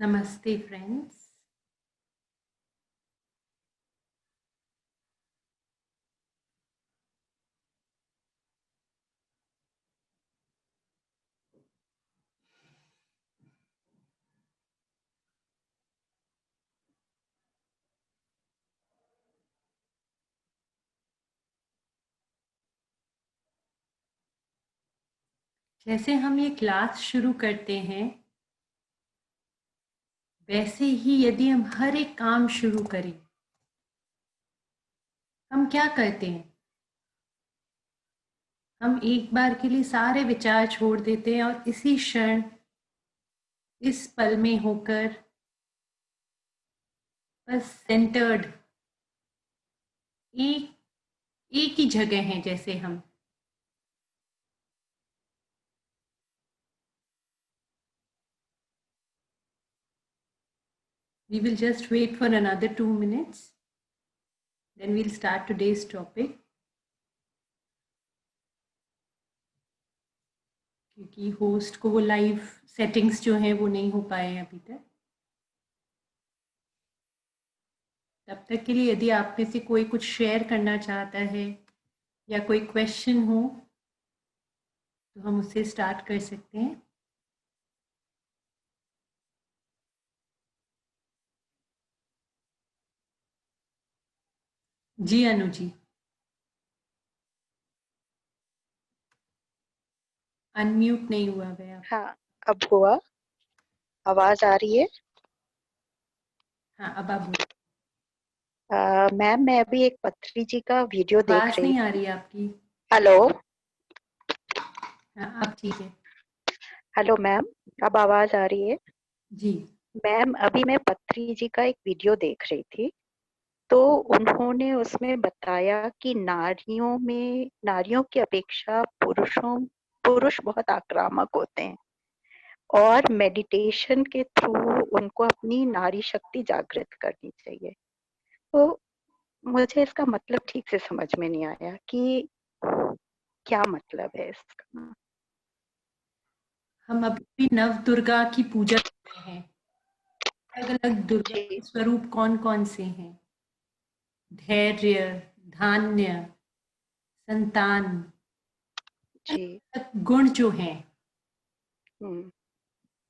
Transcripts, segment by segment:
नमस्ते फ्रेंड्स। जैसे हम ये क्लास शुरू करते हैं, वैसे ही यदि हम हर एक काम शुरू करें, हम क्या करते हैं? हम एक बार के लिए सारे विचार छोड़ देते हैं और इसी क्षण, इस पल में होकर बस सेंटर्ड एक एक ही जगह हैं। जैसे हम we will just wait for another 2 minutes, then we'll start today's topic. क्योंकि होस्ट को वो लाइव सेटिंग्स जो हैं वो नहीं हो पाए हैं अभी तक। तब तक के लिए यदि आप में से कोई कुछ शेयर करना चाहता है या कोई क्वेश्चन हो तो हम उससे स्टार्ट कर सकते हैं। जी अनु जी, अनम्यूट नहीं हुआ है आप। हाँ, अब हुआ। आवाज आ रही है? हाँ, अब आप बोलिए। मैम, मैं अभी एक पत्री जी का वीडियो देख आवाज रही नहीं आ थी। रही है आपकी। हेलो। हाँ, अब ठीक है। हेलो मैम, अब आवाज आ रही है? जी। मैम, अभी मैं पत्री जी का एक वीडियो देख रही थी। तो उन्होंने उसमें बताया कि नारियों की अपेक्षा पुरुष बहुत आक्रामक होते हैं और मेडिटेशन के थ्रू उनको अपनी नारी शक्ति जागृत करनी चाहिए। तो मुझे इसका मतलब ठीक से समझ में नहीं आया कि क्या मतलब है इसका। हम अभी भी नव दुर्गा की पूजा कर रहे हैं। अलग अलग दुर्गा जी के स्वरूप कौन कौन से हैं? धैर्य, धान्य, संतान, जी। गुण जो हैं, हम्म।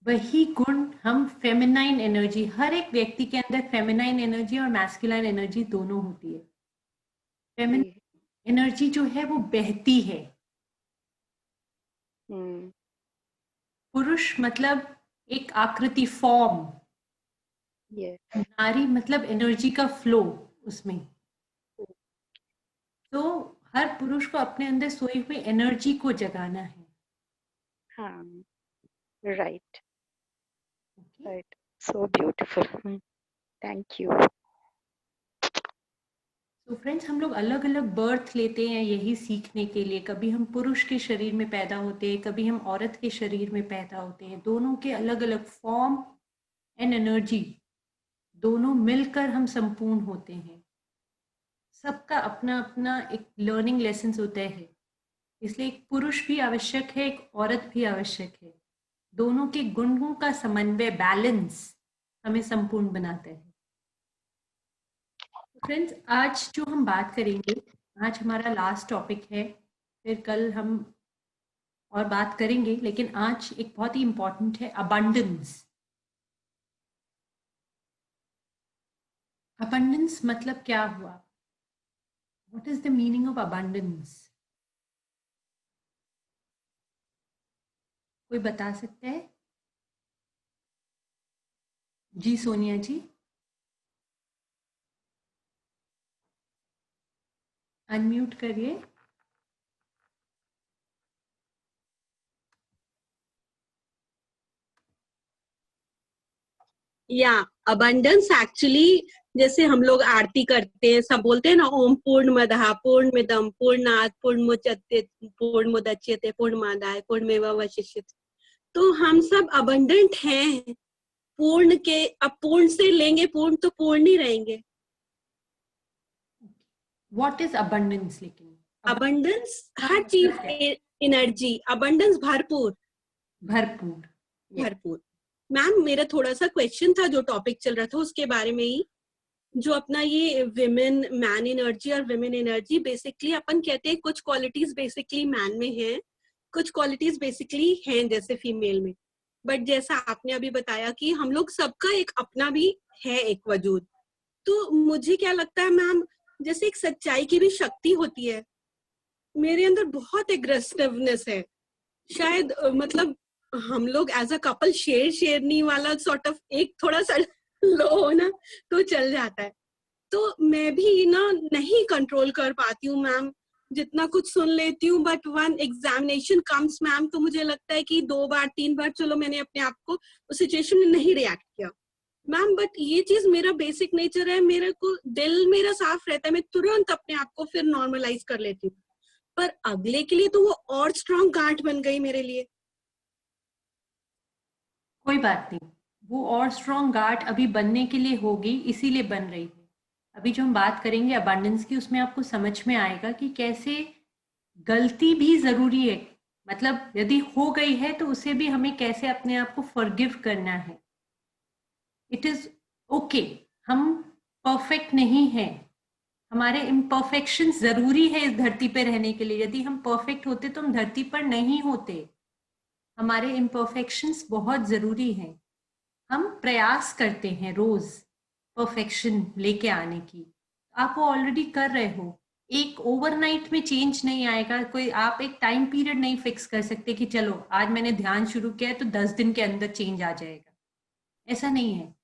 वही गुण हम फेमिनाइन एनर्जी, हर एक व्यक्ति के अंदर फेमिनाइन एनर्जी और मैस्कुलाइन एनर्जी दोनों होती है। जी। फेमिनाइन एनर्जी जो है वो बहती है। हम्म। पुरुष मतलब एक आकृति, फॉर्म। ये नारी मतलब एनर्जी का फ्लो उसमें। तो हर पुरुष को अपने अंदर सोई हुई एनर्जी को जगाना है। हाँ, right. Okay. Right. So beautiful. Thank you. तो फ्रेंड्स, हम लोग अलग अलग बर्थ लेते हैं यही सीखने के लिए। कभी हम पुरुष के शरीर में पैदा होते हैं, कभी हम औरत के शरीर में पैदा होते हैं। दोनों के अलग अलग फॉर्म एंड एनर्जी, दोनों मिलकर हम संपूर्ण होते हैं। सबका अपना अपना एक लर्निंग लेसन होता है। इसलिए एक पुरुष भी आवश्यक है, एक औरत भी आवश्यक है। दोनों के गुणों का समन्वय, बैलेंस हमें संपूर्ण बनाता है। फ्रेंड्स, आज जो हम बात करेंगे, आज हमारा लास्ट टॉपिक है। फिर कल हम और बात करेंगे, लेकिन आज एक बहुत ही इंपॉर्टेंट है, अबंडेंस। अबंडेंस मतलब क्या हुआ? What is the meaning of abundance? कोई बता सकता है? जी सोनिया जी, अनम्यूट करिए। या अबंडेंस एक्चुअली, जैसे हम लोग आरती करते हैं, सब बोलते हैं ना, ओम पूर्णमदः पूर्णमिदं पूर्णात् पूर्णमुदच्यते पूर्णमादाय पूर्णमेवावशिष्यते। तो हम सब अबंडेंट हैं। पूर्ण के अब पूर्ण से लेंगे पूर्ण तो पूर्ण ही रहेंगे। What is abundance? लेकिन अबंडेंस का हर मतलब क्या? चीज, एनर्जी, अबंडेंस भरपूर। भरपूर। भरपूर मैम मेरा थोड़ा सा क्वेश्चन था, जो टॉपिक चल रहा था उसके बारे में ही, जो अपना ये विमेन मैन एनर्जी और विमेन एनर्जी, बेसिकली अपन कहते हैं कुछ क्वालिटीज बेसिकली मैन में हैं, कुछ क्वालिटीज बेसिकली हैं जैसे फीमेल में, बट जैसा आपने अभी बताया कि हम लोग सबका एक अपना भी है एक वजूद। तो मुझे क्या लगता है मैम, जैसे एक सच्चाई की भी शक्ति होती है, मेरे अंदर बहुत एग्रेसिवनेस है शायद, मतलब हम लोग एज अ कपल शेर शेरनी वाला सॉर्ट ऑफ एक थोड़ा सा लो हो ना तो चल जाता है, तो मैं भी ना नहीं कंट्रोल कर पाती हूँ मैम, जितना कुछ सुन लेती हूँ, but one examination comes ma'am, तो मुझे लगता है कि 2 बार 3 बार चलो मैंने अपने आप को उस सिचुएशन में नहीं रिएक्ट किया मैम, बट ये चीज मेरा बेसिक नेचर है, मेरे को दिल मेरा साफ रहता है, मैं तुरंत अपने आप को फिर नॉर्मलाइज कर लेती हूँ, पर अगले के लिए तो वो और स्ट्रॉन्ग गांठ बन गई मेरे लिए। कोई बात नहीं, वो और स्ट्रॉन्ग गार्ड अभी बनने के लिए होगी, इसीलिए बन रही है। अभी जो हम बात करेंगे अबंडेंस की, उसमें आपको समझ में आएगा कि कैसे गलती भी ज़रूरी है, मतलब यदि हो गई है तो उसे भी हमें कैसे अपने आप को फॉरगिव करना है। इट इज़ ओके, हम परफेक्ट नहीं हैं, हमारे इम्परफेक्शंस ज़रूरी है इस धरती पे रहने के लिए। यदि हम परफेक्ट होते तो हम धरती पर नहीं होते। हमारे इम्परफेक्शंस बहुत ज़रूरी हैं। हम प्रयास करते हैं रोज परफेक्शन लेके आने की, आप वो ऑलरेडी कर रहे हो। एक ओवरनाइट में चेंज नहीं आएगा, कोई आप एक टाइम पीरियड नहीं फिक्स कर सकते कि चलो आज मैंने ध्यान शुरू किया है तो 10 दिन के अंदर चेंज आ जाएगा, ऐसा नहीं है।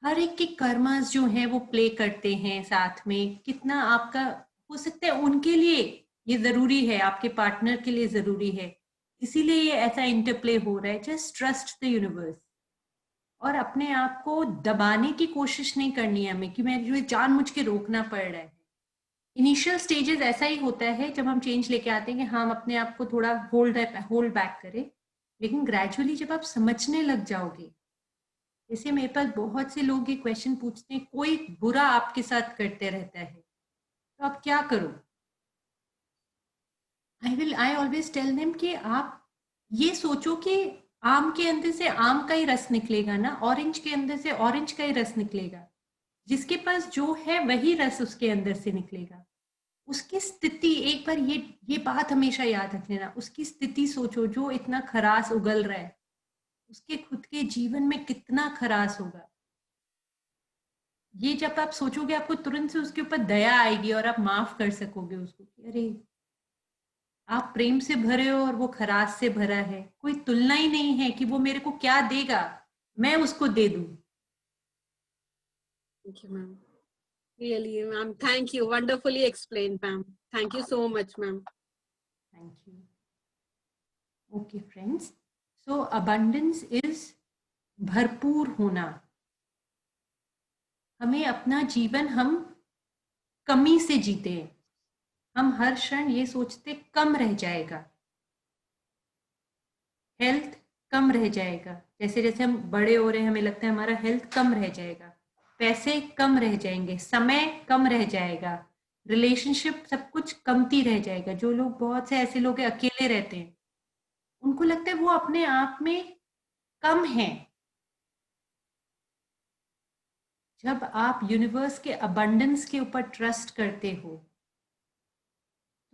हर एक के कर्मास जो है वो प्ले करते हैं साथ में, कितना आपका हो सकता है उनके लिए ये जरूरी है, आपके पार्टनर के लिए जरूरी है, इसीलिए ये ऐसा इंटरप्ले हो रहा है। जस्ट ट्रस्ट द यूनिवर्स, और अपने आप को दबाने की कोशिश नहीं करनी है हमें कि मैं जो जानबूझ के रोकना पड़ रहा है। इनिशियल स्टेजेस ऐसा ही होता है जब हम चेंज लेके आते हैं कि हम अपने आप को थोड़ा होल्ड बैक करें, लेकिन ग्रेजुअली जब आप समझने लग जाओगे, जैसे मेरे पास बहुत से लोग ये क्वेश्चन पूछते हैं, कोई बुरा आपके साथ करते रहता है तो आप क्या करो। आई ऑलवेज टेल देम कि आप ये सोचो कि आम के अंदर से आम का ही रस निकलेगा ना, ऑरेंज के अंदर से ऑरेंज का ही रस निकलेगा, जिसके पास जो है वही रस उसके अंदर से निकलेगा। उसकी स्थिति, एक बार ये बात हमेशा याद रख लेना, उसकी स्थिति सोचो, जो इतना खरास उगल रहा है उसके खुद के जीवन में कितना खरास होगा। ये जब आप सोचोगे आपको तुरंत से उसके ऊपर दया आएगी और आप माफ कर सकोगे उसको कि अरे आप प्रेम से भरे हो और वो खरास से भरा है, कोई तुलना ही नहीं है कि वो मेरे को क्या देगा, मैं उसको दे दूं। Thank you, ma'am. Really, ma'am. Thank you. Wonderfully explained, ma'am. Thank you so much, ma'am. Thank you. Okay, friends. So abundance is भरपूर होना। हमें अपना जीवन हम कमी से जीते, हम हर क्षण ये सोचते कम रह जाएगा, हेल्थ कम रह जाएगा, जैसे जैसे हम बड़े हो रहे हैं हमें लगता है हमारा हेल्थ कम रह जाएगा, पैसे कम रह जाएंगे, समय कम रह जाएगा, रिलेशनशिप सब कुछ कमती रह जाएगा। जो लोग, बहुत से ऐसे लोग अकेले रहते हैं, उनको लगता है वो अपने आप में कम है। जब आप यूनिवर्स के अबंडेंस के ऊपर ट्रस्ट करते हो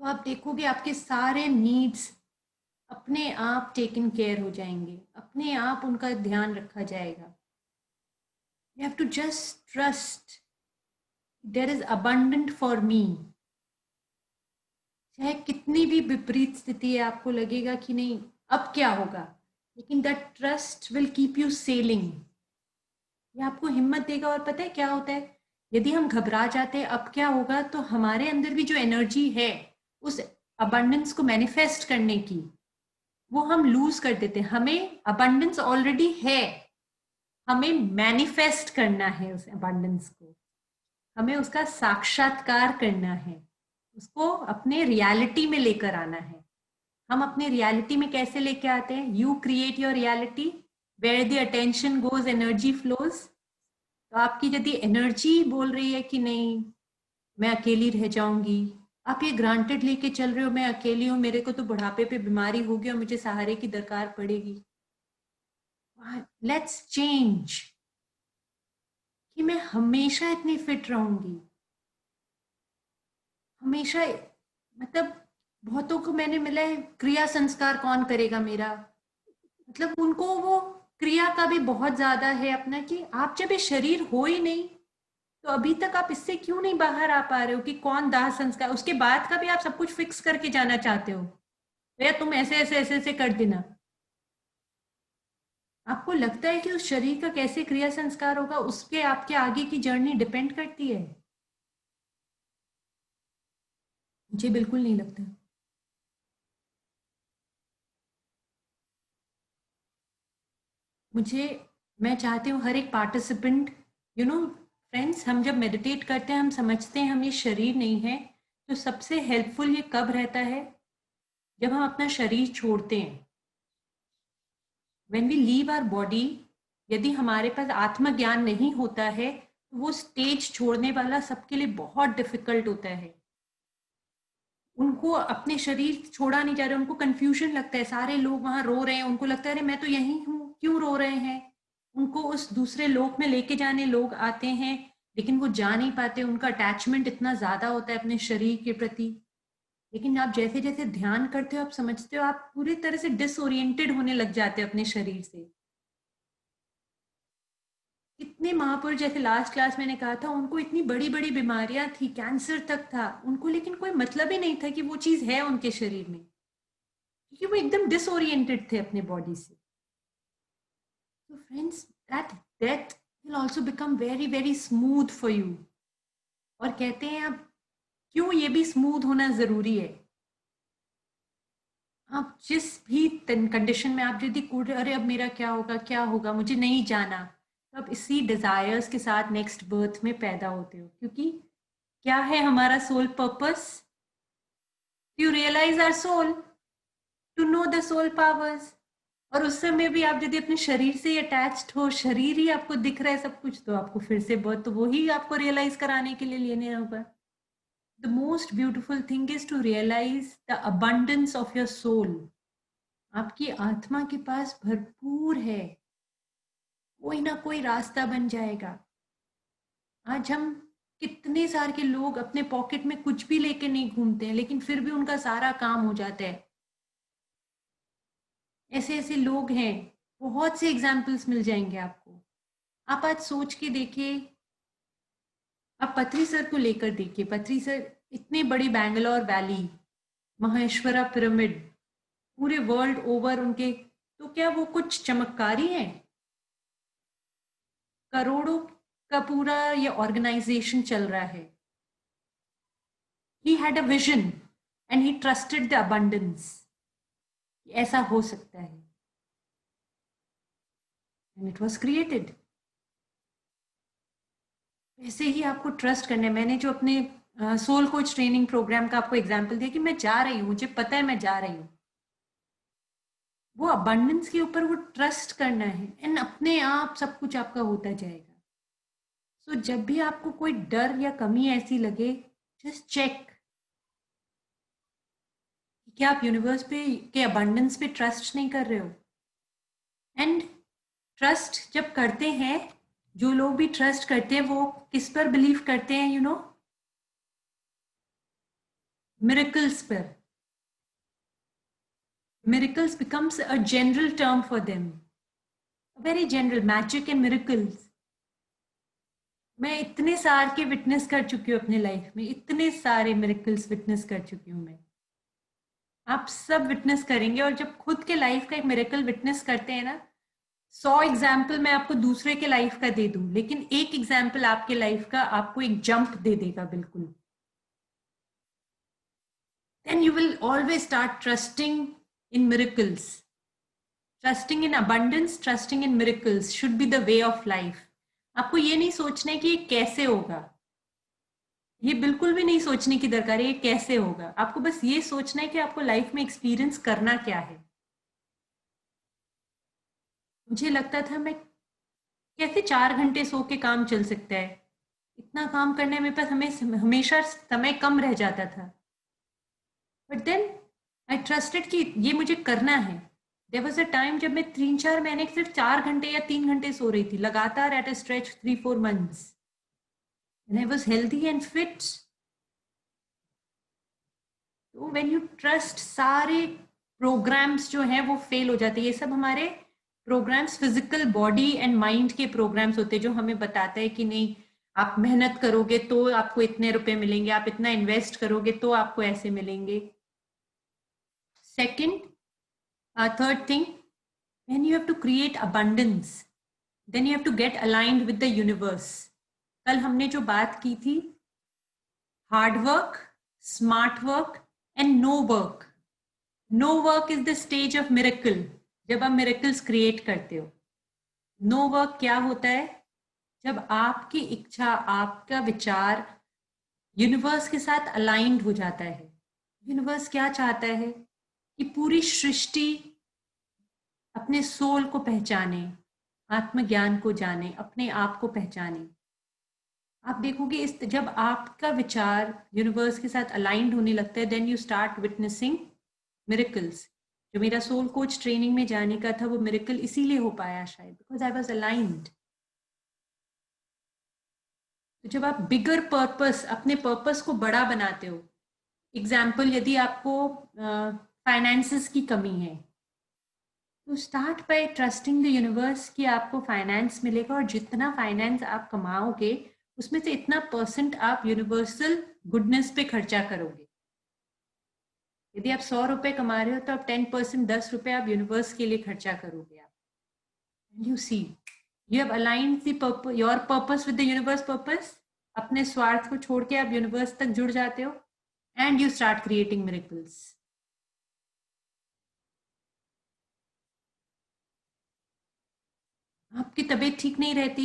तो आप देखोगे आपके सारे नीड्स अपने आप टेकन केयर हो जाएंगे, अपने आप उनका ध्यान रखा जाएगा। You have to just trust there is abundant for me। चाहे कितनी भी विपरीत स्थिति है, आपको लगेगा कि नहीं अब क्या होगा, लेकिन that trust will keep you selling. ये आपको हिम्मत देगा। और पता है क्या होता है, यदि हम घबरा जाते हैं अब क्या होगा, तो हमारे अंदर भी जो एनर्जी है उस अबंडेंस को मैनिफेस्ट करने की, वो हम लूज कर देते हैं। हमें अबंडेंस ऑलरेडी है, हमें मैनिफेस्ट करना है उस अबंडेंस को, हमें उसका साक्षात्कार करना है, उसको अपने रियलिटी में लेकर आना है। हम अपने रियलिटी में कैसे लेके आते हैं? You create your reality, where the attention goes energy flows. तो आपकी यदि एनर्जी बोल रही है कि नहीं मैं अकेली रह जाऊंगी, आप ये ग्रांटेड लेके चल रहे हो मैं अकेली हूँ, मेरे को तो बुढ़ापे पे बीमारी होगी और मुझे सहारे की दरकार पड़ेगी, लेट्स चेंज, कि मैं हमेशा इतनी फिट रहूंगी, हमेशा, मतलब बहुतों को मैंने मिला है, क्रिया संस्कार कौन करेगा मेरा, मतलब उनको वो क्रिया का भी बहुत ज्यादा है अपना, कि आप जब ये शरीर हो ही नहीं तो अभी तक आप इससे क्यों नहीं बाहर आ पा रहे हो, कि कौन दाह संस्कार, उसके बाद का भी आप सब कुछ फिक्स करके जाना चाहते हो, या तुम ऐसे ऐसे ऐसे ऐसे कर देना। आपको लगता है कि उस शरीर का कैसे क्रिया संस्कार होगा, उसके आपके आगे की जर्नी डिपेंड करती है? मुझे बिल्कुल नहीं लगता। मुझे, मैं चाहती हूँ हर एक पार्टिसिपेंट, यू नो फ्रेंड्स, हम जब मेडिटेट करते हैं हम समझते हैं हम ये शरीर नहीं है, तो सबसे हेल्पफुल ये कब रहता है, जब हम अपना शरीर छोड़ते हैं, when we leave our body. यदि हमारे पास आत्मज्ञान नहीं होता है तो वो स्टेज छोड़ने वाला सबके लिए बहुत डिफिकल्ट होता है। उनको अपने शरीर छोड़ा नहीं जा रहा, उनको कंफ्यूजन लगता है, सारे लोग वहां रो रहे हैं, उनको लगता है अरे मैं तो यही हूँ, क्यों रो रहे हैं, उनको उस दूसरे लोक में लेके जाने लोग आते हैं, लेकिन वो जा नहीं पाते, उनका अटैचमेंट इतना ज्यादा होता है अपने शरीर के प्रति। लेकिन आप जैसे जैसे ध्यान करते हो आप समझते हो आप पूरी तरह से डिसोरिएंटेड होने लग जाते हो अपने शरीर से। कितने महापुरुष, जैसे लास्ट क्लास मैंने कहा था, उनको इतनी बड़ी बड़ी बीमारियां थी, कैंसर तक था उनको, लेकिन कोई मतलब ही नहीं था कि वो चीज है उनके शरीर में, क्योंकि वो एकदम डिसोरिएंटेड थे अपने बॉडी से। तो friends, that death will also become very very smooth for you. और कहते हैं आप, क्यों ये भी स्मूथ होना जरूरी है, आप जिस भी कंडीशन में आप यदि कूद रहे, अरे अब मेरा क्या होगा क्या होगा, मुझे नहीं जाना, तो आप इसी डिजायर्स के साथ नेक्स्ट बर्थ में पैदा होते हो। क्योंकि क्या है हमारा soul purpose, to realise our soul, to know the soul powers. और उस समय भी आप यदि अपने शरीर से ही अटैच्ड हो, शरीर ही आपको दिख रहा है सब कुछ, तो आपको फिर से बर्थ तो वही आपको रियलाइज कराने के लिए लेने होगा। The most beautiful thing is to realise the abundance of your soul. आपकी आत्मा के पास भरपूर है, कोई ना कोई रास्ता बन जाएगा। आज हम कितने सारे के लोग अपने पॉकेट में कुछ भी लेके नहीं घूमते हैं, लेकिन फिर भी उनका सारा काम हो जाता है। ऐसे ऐसे लोग हैं, बहुत से एग्जाम्पल्स मिल जाएंगे आपको। आप आज सोच के देखिए, आप पथरी सर को लेकर देखिए, पथरी सर इतने बड़ी बैंगलोर वैली, महेश्वरा पिरामिड, पूरे वर्ल्ड ओवर उनके, तो क्या वो कुछ चमत्कारी हैं? करोड़ों का पूरा ये ऑर्गेनाइजेशन चल रहा है। He had a vision and he trusted the abundance, ऐसा हो सकता है, and it was created। ऐसे ही आपको ट्रस्ट करना है। मैंने जो अपने सोल कोच ट्रेनिंग प्रोग्राम का आपको एग्जांपल दिया कि मैं जा रही हूँ, मुझे पता है मैं जा रही हूँ, वो अबंडेंस के ऊपर वो ट्रस्ट करना है, एंड अपने आप सब कुछ आपका होता जाएगा। सो जब भी आपको कोई डर या कमी ऐसी लगे, जस्ट चेक, क्या आप यूनिवर्स पे के अबंडेंस पे ट्रस्ट नहीं कर रहे हो। एंड ट्रस्ट जब करते हैं, जो लोग भी ट्रस्ट करते हैं वो किस पर बिलीव करते हैं, यू नो, मिरेकल्स पर। Miracles becomes a general term for them, very general, magic and miracles. मैं इतने सारे के विटनेस कर चुकी हूँ अपने लाइफ में, इतने सारे मिरेकल्स विटनेस कर चुकी हूँ मैं। आप सब विटनेस करेंगे, और जब खुद के लाइफ का एक मिरेकल विटनेस करते हैं ना, 100 एग्जाम्पल मैं आपको दूसरे के लाइफ का दे दूं, लेकिन एक एग्जाम्पल आपके लाइफ का आपको एक जंप दे देगा बिल्कुल। Then you will always start trusting in miracles. Trusting in abundance, trusting in miracles should be the way of life. आपको ये नहीं सोचना है कि ये कैसे होगा, ये बिल्कुल भी नहीं सोचने की दरकार है ये कैसे होगा। आपको बस ये सोचना है कि आपको लाइफ में एक्सपीरियंस करना क्या है। मुझे लगता था मैं कैसे 4 घंटे सो के काम चल सकता है, इतना काम करने में पास हमें हमेशा समय कम रह जाता था। बट देन आई ट्रस्टेड कि ये मुझे करना है, देयर वाज अ टाइम जब मैं 3-4 महीने सिर्फ 4 घंटे या 3 घंटे सो रही थी लगातार at a stretch 3-4 months, and I was healthy and fit. तो व्हेन यू ट्रस्ट, सारे प्रोग्राम्स जो हैं वो फेल हो जाते हैं. ये सब हमारे programmes physical body and mind के प्रोग्राम्स होते हैं जो हमें बताते हैं कि नहीं, आप मेहनत करोगे तो आपको इतने रुपए मिलेंगे, आप इतना इन्वेस्ट करोगे तो आपको ऐसे मिलेंगे. Second, third thing, when you have to create abundance, then you have to get aligned with the universe. कल हमने जो बात की थी, hard work, smart work and no work. No work is the stage of miracle, जब आप miracles create करते हो. नो वर्क क्या होता है? जब आपकी इच्छा, आपका विचार यूनिवर्स के साथ अलाइंड हो जाता है. यूनिवर्स क्या चाहता है? कि पूरी सृष्टि अपने सोल को पहचाने, आत्मज्ञान को जाने, अपने आप को पहचाने. आप देखोगे इस जब आपका विचार यूनिवर्स के साथ अलाइंड होने लगता है, then you start witnessing miracles. जो मेरा सोल कोच ट्रेनिंग में जाने का था, वो मिरेकल इसीलिए हो पाया शायद, बिकॉज आई वाज अलाइंड. तो जब आप बिगर पर्पस, अपने पर्पस को बड़ा बनाते हो, एग्जाम्पल यदि आपको फाइनेंसेस की कमी है, तो start by trusting the universe कि आपको फाइनेंस मिलेगा, और जितना फाइनेंस आप कमाओगे उसमें से इतना परसेंट आप यूनिवर्सल गुडनेस पे खर्चा करोगे. यदि आप 100 रुपए कमा रहे हो तो आप 10%, 10 रुपए आप यूनिवर्स के लिए खर्चा करोगे. आप you see you have aligned your purpose with the universe purpose. अपने स्वार्थ को छोड़ के आप यूनिवर्स तक जुड़ जाते हो, and you start creating miracles. आपकी तबीयत ठीक नहीं रहती,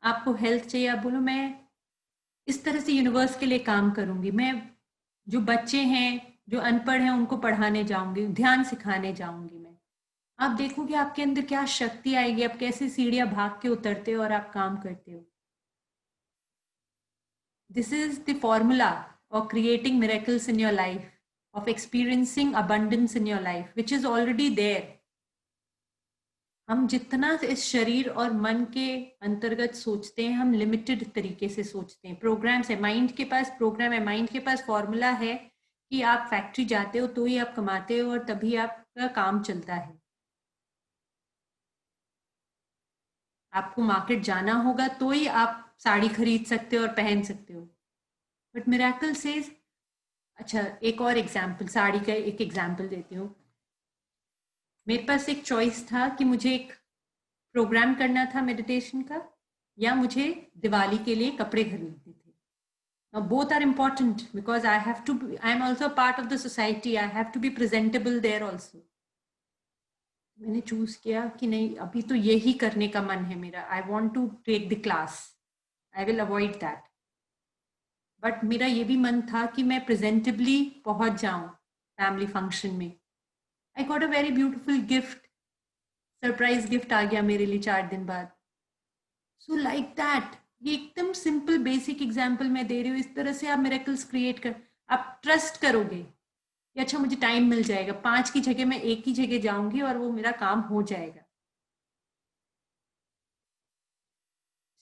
आपको हेल्थ चाहिए, आप बोलो मैं इस तरह से यूनिवर्स के लिए काम करूंगी, मैं जो बच्चे हैं, जो अनपढ़ हैं, उनको पढ़ाने जाऊंगी, ध्यान सिखाने जाऊंगी. मैं आप देखोगे आपके अंदर क्या शक्ति आएगी, आप कैसे सीढ़ियां भाग के उतरते हो और आप काम करते हो. This is the formula of creating miracles in your life, of experiencing abundance in your life, which is already there. हम जितना इस शरीर और मन के अंतर्गत सोचते हैं, हम लिमिटेड तरीके से सोचते हैं. प्रोग्राम्स है, माइंड के पास प्रोग्राम है, माइंड के पास फॉर्मूला है कि आप फैक्ट्री जाते हो तो ही आप कमाते हो और तभी आपका काम चलता है. आपको मार्केट जाना होगा तो ही आप साड़ी खरीद सकते हो और पहन सकते हो. बट मिरेकल सेज, अच्छा एक और एग्जाम्पल, साड़ी का एक एग्जाम्पल देती हूँ. मेरे पास एक चॉइस था कि मुझे एक प्रोग्राम करना था मेडिटेशन का, या मुझे दिवाली के लिए कपड़े खरीदने थे. Now both are important because I am also a part of the society. I have to be presentable there also. मैंने चूज किया कि नहीं, अभी तो यही करने का मन है मेरा. I want to take the class, I will avoid that. But मेरा ये भी मन था कि मैं प्रेजेंटेबली पहुंच जाऊं फैमिली फंक्शन में. I got a very beautiful gift, surprise gift आ गया मेरे लिए 4 दिन बाद. सो लाइक दैट, ये एकदम सिंपल बेसिक एग्जाम्पल मैं दे रही हूँ. इस तरह से आप मिरेकल्स क्रिएट कर, आप ट्रस्ट करोगे कि अच्छा मुझे टाइम मिल जाएगा, 5 की जगह मैं 1 ही जगह जाऊंगी और वो मेरा काम हो जाएगा.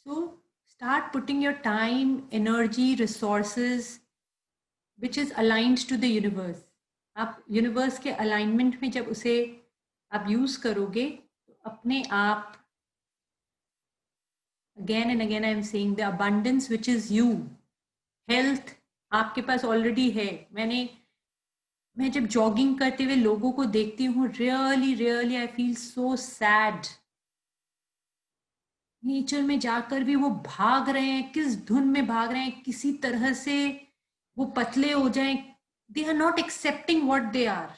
So start putting your time, energy, resources which is aligned to the universe. आप यूनिवर्स के अलाइनमेंट में जब उसे आप यूज करोगे तो अपने आप, again and again I am saying, the abundance which is you, health आपके पास ऑलरेडी है. मैं जब जॉगिंग करते हुए लोगों को देखती हूँ, really I feel so sad. Nature में जाकर भी वो भाग रहे हैं, किस धुन में भाग रहे हैं, किसी तरह से वो पतले हो जाएं. They are not accepting what they are.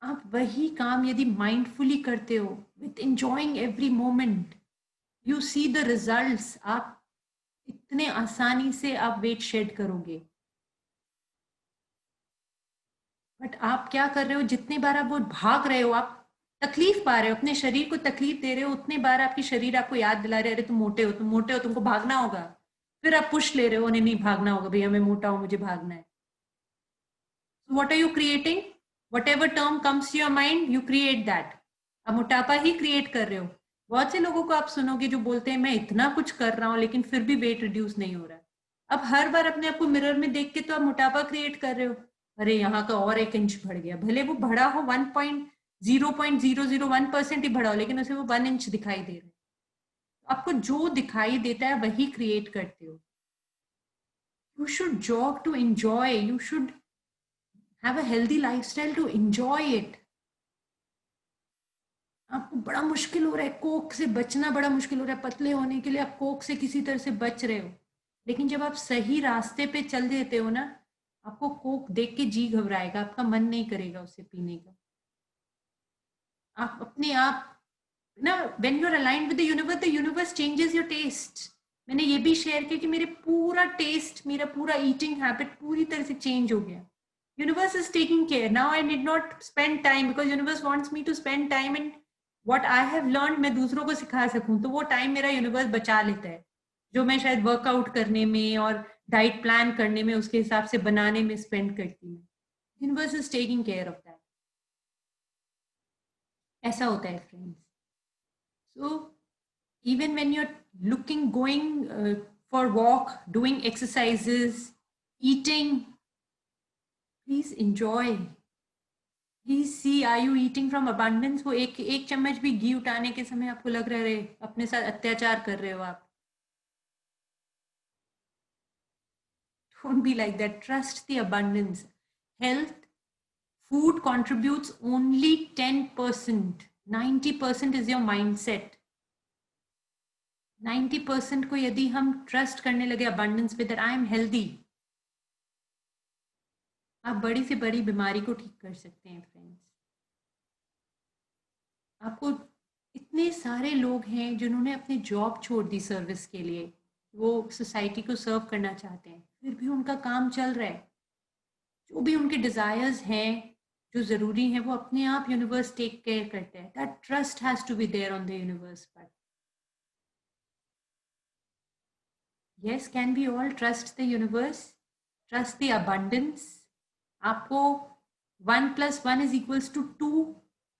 आप वही काम यदि माइंडफुली करते हो, with enjoying every moment, you see the results. आप इतने आसानी से आप वेट शेड करोगे. बट आप क्या कर रहे हो, जितने बार आप वो भाग रहे हो, आप तकलीफ पा रहे हो, अपने शरीर को तकलीफ दे रहे हो, उतने बार आपकी शरीर आपको याद दिला रहे, अरे तुम मोटे हो, तुमको भागना होगा. फिर आप पुश ले रहे हो, नहीं भागना होगा भैया, मैं मोटा हूं, मुझे भागना है. What are you creating? whatever term comes to your mind, you create that. अब मोटापा ही क्रिएट कर रहे हो. बहुत से लोगों को आप सुनोगे जो बोलते हैं मैं इतना कुछ कर रहा हूँ लेकिन फिर भी वेट रिड्यूस नहीं हो रहा है. अब हर बार अपने आप को मिरर में देख के तो आप मोटापा क्रिएट कर रहे हो. अरे यहाँ का और 1 इंच बढ़ गया, भले वो बढ़ा हो 1.001% ही बढ़ा हो, लेकिन उसे वो 1 इंच दिखाई दे रहा है. आपको जो दिखाई देता है वही क्रिएट करते हो. You should jog to enjoy. You should have a healthy lifestyle to enjoy it. आपको बड़ा मुश्किल हो रहा है, कोक से बचना बड़ा मुश्किल हो रहा है, पतले होने के लिए आप कोक से किसी तरह से बच रहे हो, लेकिन जब आप सही रास्ते पे चल देते हो ना, आपको कोक देख के जी घबराएगा, आपका मन नहीं करेगा उसे पीने का. आप अपने आप ना, when you are aligned with the universe changes your taste. मैंने ये भी शेयर किया कि मेरे पूरा टेस्ट, मेरा पूरा ईटिंग हैबिट पूरी तरह से चेंज हो गया. Universe is taking care. Now I need not spend time because universe wants me to spend time and what I have learned मैं दूसरों को सिखा सकूं, तो वो टाइम मेरा यूनिवर्स बचा लेता है, जो मैं शायद वर्कआउट करने में और डाइट प्लान करने में उसके हिसाब से बनाने में स्पेंड करती हूँ. Universe is taking care of that. ऐसा होता है friends. So even when you're going for walk, doing exercises, eating, please enjoy. Please see, are you eating from abundance? वो एक चम्मच भी घी उठाने के समय आपको लग रहा है अपने साथ अत्याचार कर रहे हो आप. Don't be like that. Trust the abundance. Health, food contributes only 10%. 90% is your mindset. 90% को यदि हम ट्रस्ट करने लगे अबंडेंस पे, दैट आई एम हेल्दी, आप बड़ी से बड़ी बीमारी को ठीक कर सकते हैं फ्रेंड्स. आपको इतने सारे लोग हैं जिन्होंने अपनी जॉब छोड़ दी सर्विस के लिए, वो सोसाइटी को सर्व करना चाहते हैं, फिर भी उनका काम चल रहा है. जो भी उनके डिजायर्स हैं जो ज़रूरी हैं वो अपने आप यूनिवर्स टेक केयर करते हैं. That trust has to be there on the universe. But yes, can we all trust the universe? Trust the abundance? आपको 1 + 1 = 2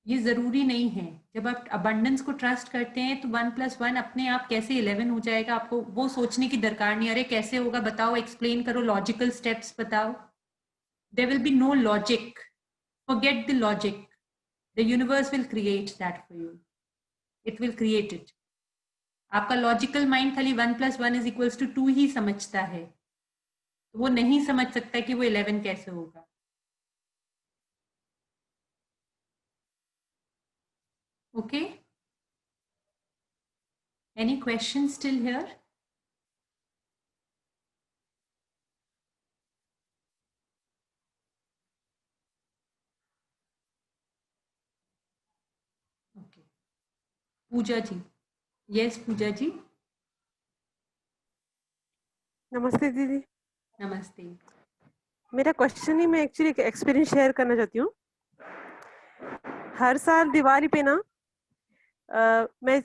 ये ज़रूरी नहीं है. जब आप abundance को ट्रस्ट करते हैं तो 1 + 1 अपने आप कैसे 11 हो जाएगा, आपको वो सोचने की दरकार नहीं. अरे कैसे होगा बताओ, एक्सप्लेन करो, लॉजिकल स्टेप्स बताओ. There will be no logic. Forget the logic. The universe will create that for you. It will create it. आपका लॉजिकल माइंड खाली 1 + 1 = 2 ही समझता है, तो वो नहीं समझ सकता कि वो 11 कैसे होगा. Okay, any question still here? Okay, Puja ji. Yes Puja ji. नमस्ते दीदी. नमस्ते. मेरा क्वेश्चन ही, मैं एक्चुअली एक एक्सपीरियंस शेयर करना चाहती हूँ. हर साल दिवाली पे ना, मैं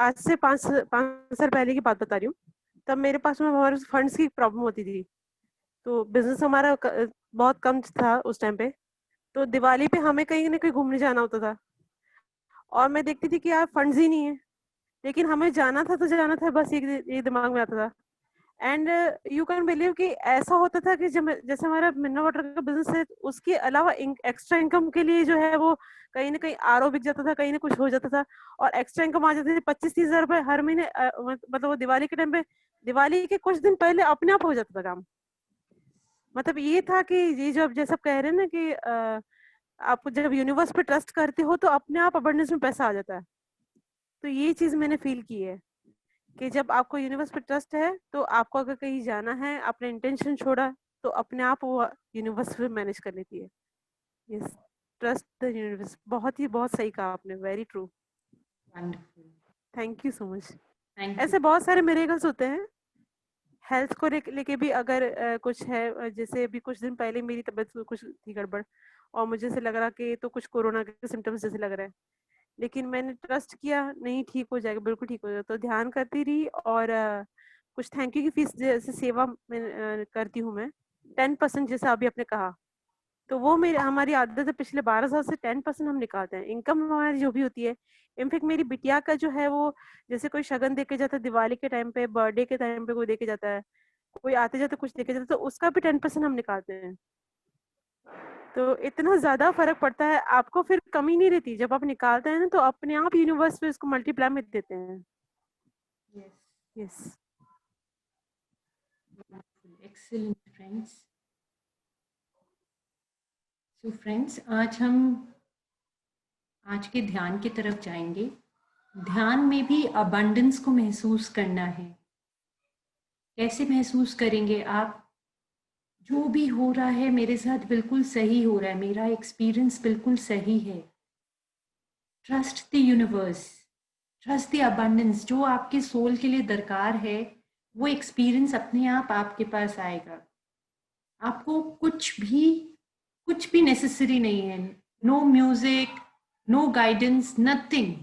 आज से 5 साल पहले की बात बता रही हूँ, तब मेरे पास में हमारे फंड्स की प्रॉब्लम होती थी. तो बिजनेस हमारा बहुत कम था उस टाइम पे. तो दिवाली पे हमें कहीं ना कहीं घूमने जाना होता था, और मैं देखती थी कि यार फंड्स ही नहीं है, लेकिन हमें जाना था तो जाना था, बस ये दिमाग में आता था. एंड यू कैन बिलीव कि ऐसा होता था कि जब जैसे हमारा मिनरल वाटर का बिजनेस है, उसके अलावा एक्स्ट्रा इनकम के लिए जो है वो कहीं ना कहीं आरओ बिक जाता था, कहीं ना कुछ हो जाता था, और एक्स्ट्रा इनकम आ जाती थी 25-30 हजार रुपए हर महीने. मतलब वो दिवाली के टाइम पे, दिवाली के कुछ दिन पहले अपने आप हो जाता था काम. मतलब ये था कि ये जो आप जैसा कह रहे हैं ना कि आप जब यूनिवर्स पे ट्रस्ट करते हो तो अपने आप अबंडेंस में पैसा आ जाता है. तो ये चीज मैंने फील की है कि जब आपको यूनिवर्स पे ट्रस्ट है तो आपको अगर कहीं जाना है, आपने इंटेंशन छोड़ा, तो अपने आप वो यूनिवर्स फिर मैनेज कर लेती है. Yes, trust the universe. बहुत सही कहा आपने. Very true. Wonderful. Thank you so much. Thank ऐसे बहुत सारे मिरेकल्स होते हैं हेल्थ को लेके भी. अगर कुछ है, जैसे अभी कुछ दिन पहले मेरी तबीयत कुछ थी गड़बड़, और मुझे से लग रहा कि तो कुछ कोरोना के सिम्टम्स जैसे लग रहे हैं, लेकिन मैंने ट्रस्ट किया नहीं ठीक हो जाएगा, बिल्कुल ठीक हो जाएगा. तो ध्यान करती रही, और कुछ थैंक यू की फीस जैसे सेवा में करती हूँ मैं 10% जैसा अभी आपने कहा. तो वो मेरी हमारी आदत है, पिछले 12 साल से 10% हम निकालते हैं। इनकम हमारी जो भी होती है, इनफेक्ट मेरी बिटिया का जो है वो, जैसे कोई शगन देके जाता है दिवाली के टाइम पे, बर्थडे के टाइम पे कोई देके जाता है, कोई आते जाते कुछ देके जाता है, तो उसका भी 10% हम निकालते हैं। तो इतना ज्यादा फर्क पड़ता है, आपको फिर कमी नहीं रहती जब आप निकालते हैं ना, तो अपने आप यूनिवर्स में इसको मल्टीप्लाई में देते हैं। Yes, excellent friends. So friends, आज हम आज के ध्यान की तरफ जाएंगे। ध्यान में भी अबंडेंस को महसूस करना है। कैसे महसूस करेंगे आप? जो भी हो रहा है मेरे साथ बिल्कुल सही हो रहा है, मेरा एक्सपीरियंस बिल्कुल सही है। Trust the universe, trust the abundance. जो आपके सोल के लिए दरकार है वो एक्सपीरियंस अपने आप आपके पास आएगा। आपको कुछ भी नेसेसरी नहीं है। No music, no guidance, nothing.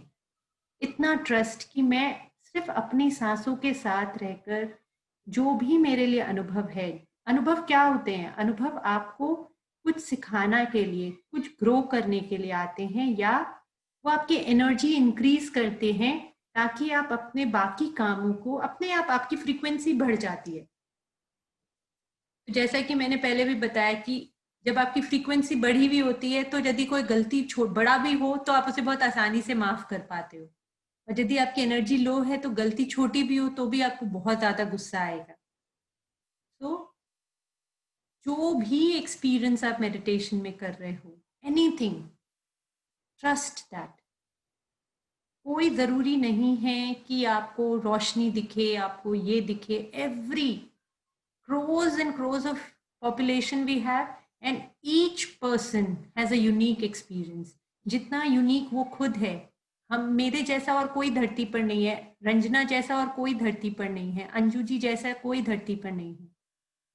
इतना ट्रस्ट कि मैं सिर्फ अपनी सांसों के साथ रहकर जो भी मेरे लिए अनुभव है। अनुभव क्या होते हैं? अनुभव आपको कुछ सिखाना के लिए, कुछ ग्रो करने के लिए आते हैं, या वो आपकी एनर्जी इंक्रीज करते हैं ताकि आप अपने बाकी कामों को, अपने आप आपकी फ्रीक्वेंसी बढ़ जाती है। तो जैसा कि मैंने पहले भी बताया कि जब आपकी फ्रीक्वेंसी बढ़ी हुई होती है तो यदि कोई गलती बड़ा भी हो तो आप उसे बहुत आसानी से माफ कर पाते हो, और यदि आपकी एनर्जी लो है तो गलती छोटी भी हो तो भी आपको बहुत ज्यादा गुस्सा आएगा। तो जो भी एक्सपीरियंस आप मेडिटेशन में कर रहे हो, एनीथिंग, ट्रस्ट दैट। कोई जरूरी नहीं है कि आपको रोशनी दिखे, आपको ये दिखे। Every crores and crores of population we have, and each person has a unique experience. जितना यूनिक वो खुद है, हम मेरे जैसा और कोई धरती पर नहीं है, रंजना जैसा और कोई धरती पर नहीं है, अंजू जी जैसा कोई धरती पर नहीं है।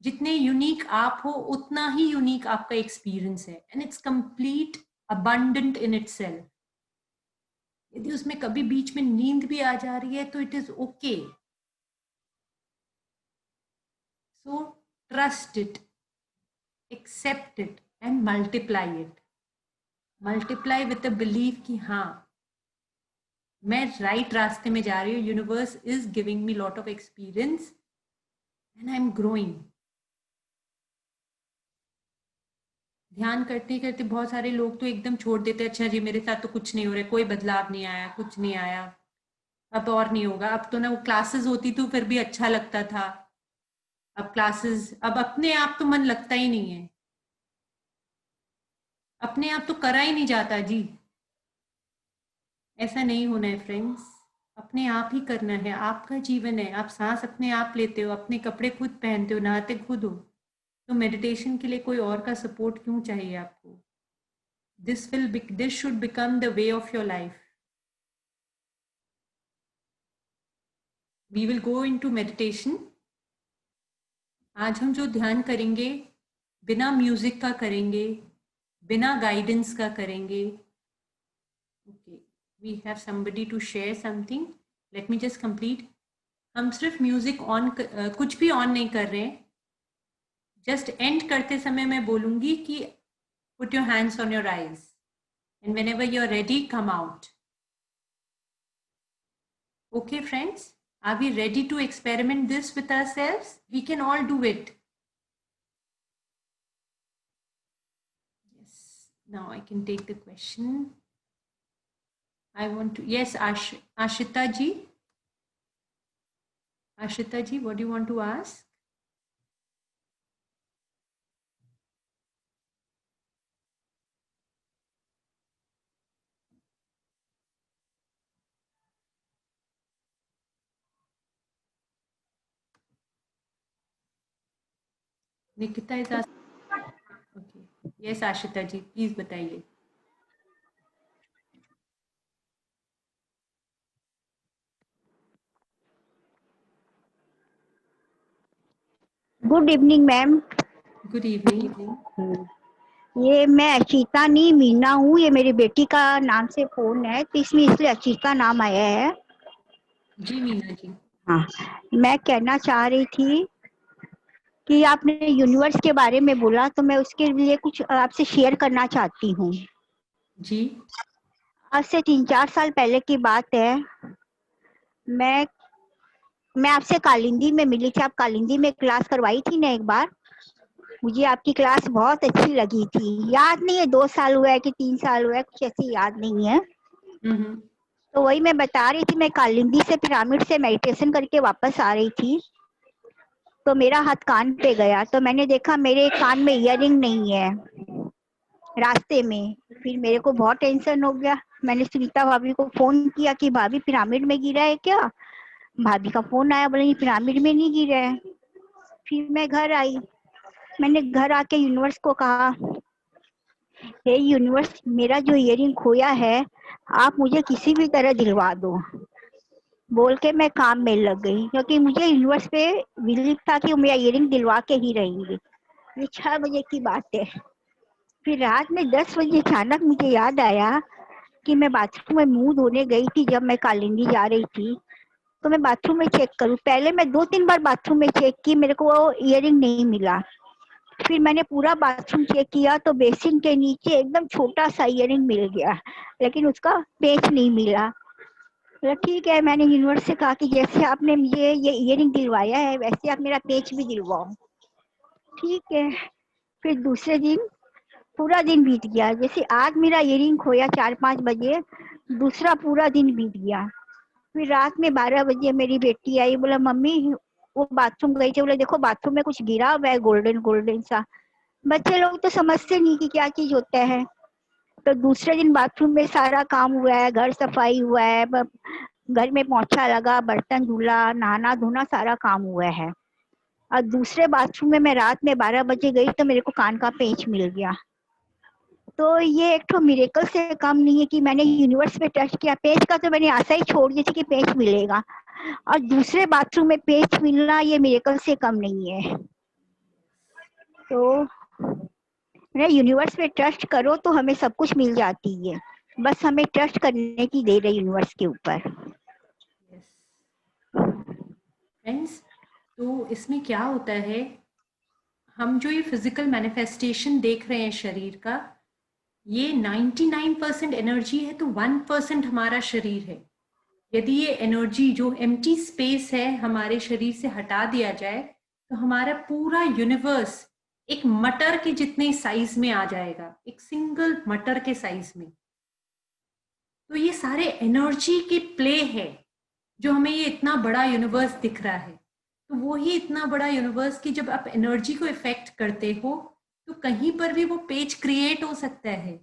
जितने यूनिक आप हो उतना ही यूनिक आपका एक्सपीरियंस है, and it's complete abundant in itself. यदि उसमें कभी बीच में नींद भी आ जा रही है तो it is okay. So trust it, accept it and multiply it. Multiply with the belief कि हाँ, मैं राइट रास्ते में जा रही हूँ। Universe is giving me lot of experience and I am growing. ध्यान करते करते बहुत सारे लोग तो एकदम छोड़ देते हैं, अच्छा जी मेरे साथ तो कुछ नहीं हो रहा है, कोई बदलाव नहीं आया, कुछ नहीं आया, अब और नहीं होगा। अब तो ना वो क्लासेस होती तो फिर भी अच्छा लगता था, अब क्लासेस, अब अपने आप तो मन लगता ही नहीं है, अपने आप तो करा ही नहीं जाता जी। ऐसा नहीं होना है फ्रेंड्स, अपने आप ही करना है। आपका जीवन है, आप सांस अपने आप लेते हो, अपने कपड़े खुद पहनते हो, नहाते खुद हो, तो मेडिटेशन के लिए कोई और का सपोर्ट क्यों चाहिए आपको? This should become the way of your life. We will go into meditation. आज हम जो ध्यान करेंगे बिना म्यूजिक का करेंगे, बिना गाइडेंस का करेंगे। Okay, we have somebody to share something, let me just complete. हम सिर्फ म्यूजिक ऑन, कुछ भी ऑन नहीं कर रहे हैं। जस्ट एंड करते समय मैं बोलूंगी कि put your hands on your eyes and whenever you are ready come out. Okay friends, are we ready to experiment this with ourselves? We can all do it. Yes, now I can take the question. I want to, yes, Ashita ji. Ashita ji, what do you want to ask? Nikita is asking. Okay. Yes, Ashita ji, please बताइए. Good evening ma'am. Good evening. ये मैं अचिता नहीं मीना हूँ, ये मेरी बेटी का नाम से फोन है तो इसमें इसलिए अचिता नाम आया है। जी मीना जी। हाँ, मैं कहना चाह रही थी कि आपने यूनिवर्स के बारे में बोला, तो मैं उसके लिए कुछ आपसे शेयर करना चाहती हूँ। जी। आज से 3-4 साल पहले की बात है। मैं आपसे कालिंदी में मिली थी। आप कालिंदी में क्लास करवाई थी ना एक बार। मुझे आपकी क्लास बहुत अच्छी लगी थी। याद नहीं है 2 साल हुआ है कि 3 साल हुआ है, कुछ ऐसी याद नहीं है। तो वही मैं बता रही थी, मैं कालिंदी से पिरामिड से मेडिटेशन करके वापस आ रही थी, तो मेरा हाथ कान पे गया। तो मैंने देखा मेरे कान में इयररिंग नहीं है रास्ते में। फिर मेरे को बहुत टेंशन हो गया। मैंने सुनीता भाभी को फोन किया कि भाभी पिरामिड में गिरा है क्या। भाभी का फोन आया, बोले पिरामिड में नहीं गिरा है। फिर मैं घर आई। मैंने घर आके यूनिवर्स को कहा, हे यूनिवर्स, मेरा जो इयररिंग खोया है आप मुझे किसी भी तरह दिलवा दो। बोल के मैं काम में लग गई, क्योंकि मुझे यूनिवर्स पे बिलीव था कि वो मेरा इयररिंग दिलवा के ही रहेंगे। ये 6 बजे की बात है। फिर रात में 10 बजे अचानक मुझे याद आया कि मैं बाथरूम में मुंह धोने गई थी। जब मैं कालिंदी जा रही थी तो मैं बाथरूम में चेक करूं। पहले मैं 2-3 बार बाथरूम में चेक की, मेरे को वो इयररिंग नहीं मिला। फिर मैंने पूरा बाथरूम चेक किया तो बेसिन के नीचे एकदम छोटा सा इयररिंग मिल गया, लेकिन उसका पेच नहीं मिला। मतलब ठीक है, मैंने यूनिवर्स से कहा कि जैसे आपने मुझे ये इयररिंग दिलवाया है वैसे आप मेरा पेच भी दिलवाओ। ठीक है। फिर दूसरे दिन पूरा दिन बीत गया। जैसे आज मेरा इयररिंग खोया 4-5 बजे, दूसरा पूरा दिन बीत गया। फिर रात में 12 बजे मेरी बेटी आई, बोला मम्मी, वो बाथरूम गई थी, बोले देखो बाथरूम में कुछ गिरा हुआ है गोल्डन गोल्डन सा। बच्चे लोग तो समझते नहीं कि क्या चीज होता है। तो दूसरे दिन बाथरूम में सारा काम हुआ है, घर सफाई हुआ है, घर में पोछा लगा, बर्तन धुला, नहाना धोना सारा काम हुआ है। और दूसरे बाथरूम में मैं रात में 12 बजे गई तो मेरे को कान का पेच मिल गया। तो ये एक तो मिरेकल से कम नहीं है कि मैंने यूनिवर्स पे ट्रस्ट किया। पेच का तो मैंने आशा ही छोड़ दी थी कि पेच मिलेगा, और दूसरे बाथरूम में पेच मिलना ये मिरेकल से कम नहीं है। तो यूनिवर्स पे ट्रस्ट करो तो हमें सब कुछ मिल जाती है। बस हमें ट्रस्ट करने की देर है यूनिवर्स के ऊपर। फ्रेंड्स, तो इसमें क्या होता है, हम जो ये फिजिकल मैनिफेस्टेशन देख रहे हैं शरीर का, ये 99% एनर्जी है, तो 1% हमारा शरीर है। यदि ये एनर्जी जो एम्प्टी स्पेस है हमारे शरीर से हटा दिया जाए तो हमारा पूरा यूनिवर्स एक मटर के जितने साइज में आ जाएगा, एक सिंगल मटर के साइज में। तो ये सारे एनर्जी के प्ले है जो हमें ये इतना बड़ा यूनिवर्स दिख रहा है। तो वो ही इतना बड़ा यूनिवर्स की जब आप एनर्जी को इफेक्ट करते हो तो कहीं पर भी वो पेज क्रिएट हो सकता है।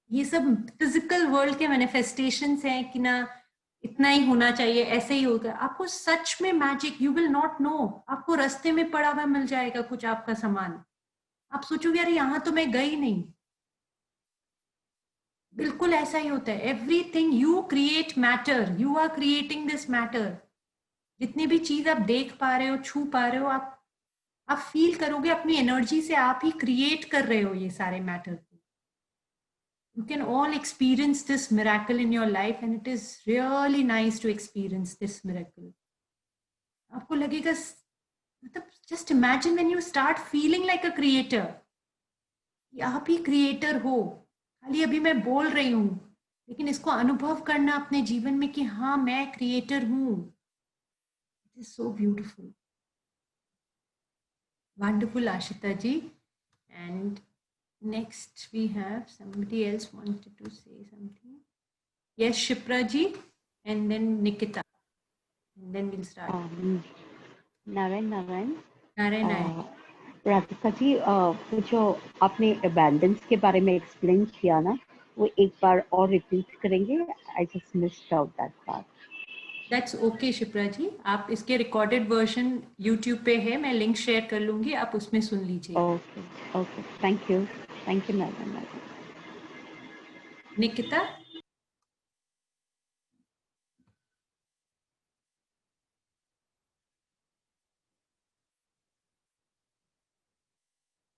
ये सब फिजिकल वर्ल्ड के मैनिफेस्टेशंस हैं कि ना इतना ही होना चाहिए, ऐसे ही होगा। आपको सच में magic, you will not know, आपको रास्ते में पड़ा हुआ मिल जाएगा कुछ आपका सामान। आप सोचोगे अरे यहाँ तो मैं गई नहीं। बिल्कुल ऐसा ही होता है। Everything you create matter, you are creating this matter. जितनी भी चीज आप देख पा रहे हो, छू पा रहे हो, आप फील करोगे अपनी एनर्जी से आप ही क्रिएट कर रहे हो ये सारे matter. You can all experience this miracle in your life and it is really nice to experience this miracle. आपको लगेगा, मतलब just imagine when you start feeling like a creator, आप ही क्रिएटर हो। खाली अभी मैं बोल रही हूँ, लेकिन इसको अनुभव करना अपने जीवन में कि हाँ मैं क्रिएटर हूँ। It is so beautiful. Wonderful, Ashita ji. And next we have somebody else wanted to say something. Yes, Shipra ji, and then Nikita, and then we'll start. Narayan Radhika ji, जो आपने अबैंडेंस के बारे में एक्सप्लेन किया ना, वो एक बार और रिपीट करेंगे? I just missed out that part. That's okay, Shipra ji. आप इसके रिकॉर्डेड वर्जन YouTube पे है, मैं लिंक शेयर कर लूंगी, आप उसमें सुन लीजिए। Okay okay, thank you madam. Nikita,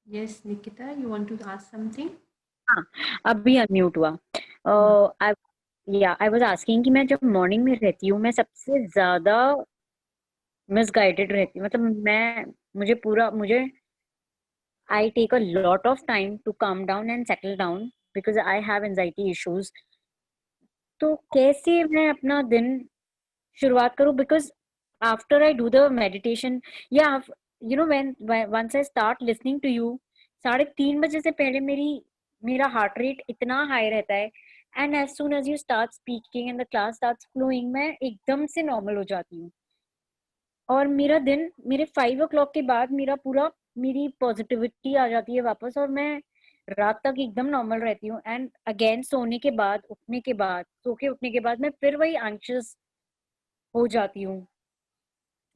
yes, Nikita, you want to ask something? हाँ, अभी अनम्यूट हुआ। आई वाज आस्किंग कि मैं जब मॉर्निंग में रहती हूँ मैं सबसे ज्यादा मिसगाइडेड रहती हूँ। मतलब मैं मुझे I take a lot of time to calm down and settle down because I have anxiety issues. तो कैसे मैं अपना दिन शुरुआत करूँ? Because after I do the meditation, yeah, when once I start listening to you, 3:30 बजे से पहले मेरा heart rate इतना high रहता है, and as soon as you start speaking and the class starts flowing, मैं एकदम से normal हो जाती हूँ. और मेरा दिन मेरे 5 o'clock के बाद मेरी पॉजिटिविटी आ जाती है वापस, और मैं रात तक एकदम नॉर्मल रहती हूँ. एंड अगेन सो के उठने के बाद मैं फिर वही एंग्शियस हो जाती हूँ.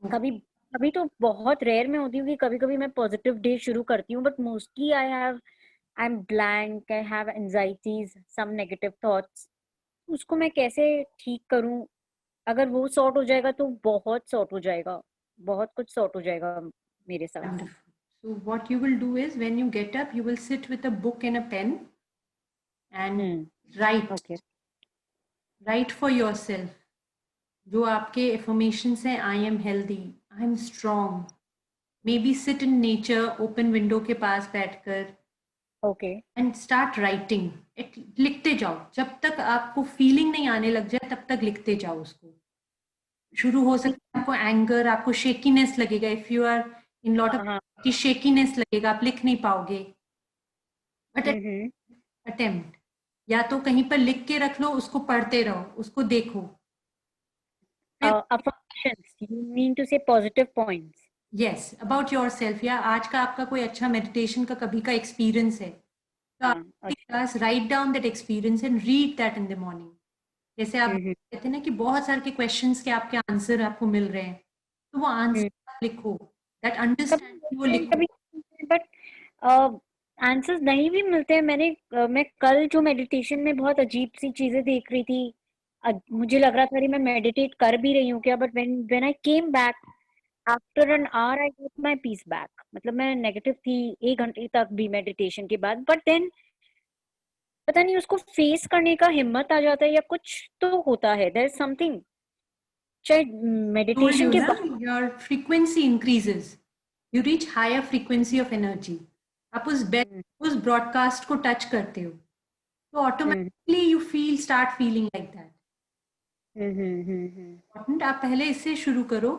कभी कभी तो बहुत रेयर में होती हूँ कि कभी कभी मैं पॉजिटिव डे शुरू करती हूँ, but mostly I am blank, I have anxieties, some negative thoughts. उसको मैं कैसे ठीक करूँ? अगर वो सॉर्ट हो जाएगा तो बहुत सॉर्ट हो जाएगा, बहुत कुछ सॉर्ट हो जाएगा मेरे साथ. Wonderful. So what you will do is when you get up, you will sit with a book and a pen and write. Okay. Write for yourself. जो आपके affirmations हैं, I am healthy, I am strong. Maybe sit in nature, open window के पास बैठकर. Okay. And start writing. लिखते जाओ. जब तक आपको feeling नहीं आने लग जाए, तब तक लिखते जाओ उसको. शुरू हो सकता है आपको anger, आपको shakiness लगेगा. If you are in lot of कि shakiness लगेगा, आप लिख नहीं पाओगे. But attempt. या तो कहीं पर लिख के रख लो, उसको पढ़ते रहो, उसको देखो. Affirmations. You mean to say positive points? Yes, about yourself. या आज का आपका कोई अच्छा meditation का कभी का experience है, तो आप class write down that experience and read that in the morning. जैसे आप कहते हैं ना कि बहुत सारे के questions के आपके आंसर आपको मिल रहे हैं, तो वो आंसर लिखो. That understanding वो लिखो. बट आंसर्स नहीं भी मिलते हैं. मैं कल जो मेडिटेशन में बहुत अजीब सी चीजें देख रही थी, मुझे लग रहा था कि मैं मेडिटेट कर भी रही हूँ क्या, but when I came back after an hour I got my peace back. मतलब मैं नेगेटिव थी 1 घंटे तक भी मेडिटेशन के बाद, बट देन पता नहीं उसको फेस करने का हिम्मत आ जाता है या कुछ तो होता है. There is something. चाहे मेडिटेशन के बाद your frequency increases, you reach higher frequency of energy. आप उस ब्रॉडकास्ट को टच करते हो, तो automatically you start feeling like that. Important. आप पहले इससे शुरू करो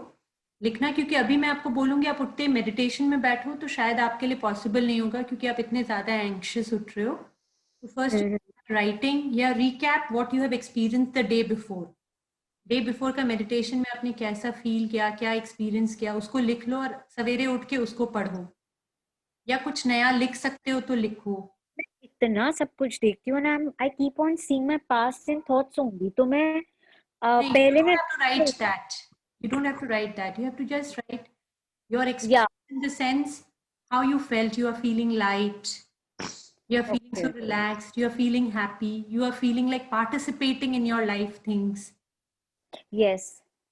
लिखना, क्योंकि अभी मैं आपको बोलूंगी आप उठते मेडिटेशन में बैठो तो शायद आपके लिए पॉसिबल नहीं होगा, क्योंकि आप इतने ज्यादा एंग्शियस उठ रहे हो. तो फर्स्ट राइटिंग या recap what you have experience the day before का मेडिटेशन में आपने कैसा फील किया, क्या एक्सपीरियंस किया, उसको लिख लो और सवेरे उठ के उसको पढ़ो. या कुछ नया लिख सकते हो तो लिखो. इतना सब कुछ देखती हूँ ना, I keep on seeing my past and thoughts only. तो मैं पहले में you don't have to write that. You have to just write your experience in the sense how you felt. You are feeling light, you are feeling so relaxed, you are feeling happy, you are feeling like participating in your life things. Yes,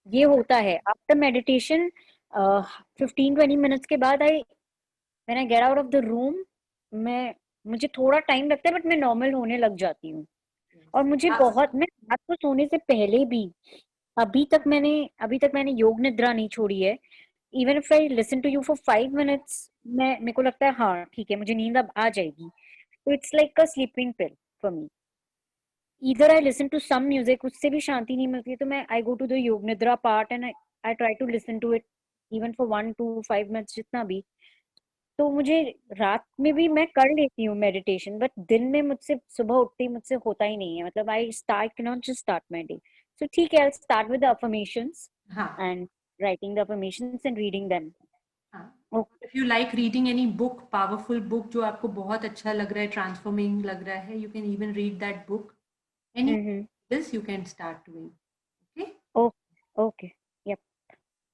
ये होता है after meditation. 15-20 minutes के बाद when I get out of the room, मुझे थोड़ा time लगता है, but मैं नॉर्मल होने लग जाती हूँ. और मुझे बहुत, मैं रात को सोने से पहले भी अभी तक मैंने योग निद्रा नहीं छोड़ी है. Even if I listen to you for 5 minutes, मेरे को लगता है हाँ ठीक है, मुझे नींद अब आ जाएगी. तो it's like a sleeping pill for me. Either I listen to some music, उससे भी शांति नहीं मिलती है, तो मैं आई go to the Yog Nidra part and I try to listen to it even for 1 to 5 minutes जितना भी. तो मुझे रात में भी मैं कर लेती हूँ मेडिटेशन, बट दिन में मुझसे सुबह उठते ही मुझसे होता ही नहीं है. मतलब I can not just start my day. So ठीक है, I start with the affirmations and writing the affirmations and reading them. If you like reading any book, powerful book जो आपको बहुत अच्छा लग रहा है, ट्रांसफॉर्मिंग लग रहा है, you can even read that book. This you can start doing. Okay? Okay. Yep.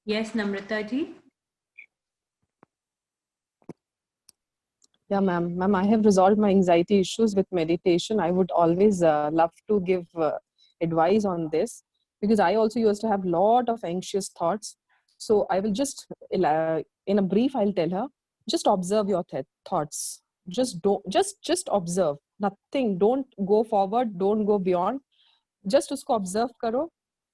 Yes, Namrata ji. Yeah, ma'am. Ma'am, I have resolved my anxiety issues with meditation. I would always love to give advice on this, because I also used to have a lot of anxious thoughts. So I will just, in a brief, I'll tell her, just observe your thoughts. Just observe. Nothing. Don't go forward. Don't go beyond. Just usko observe karo.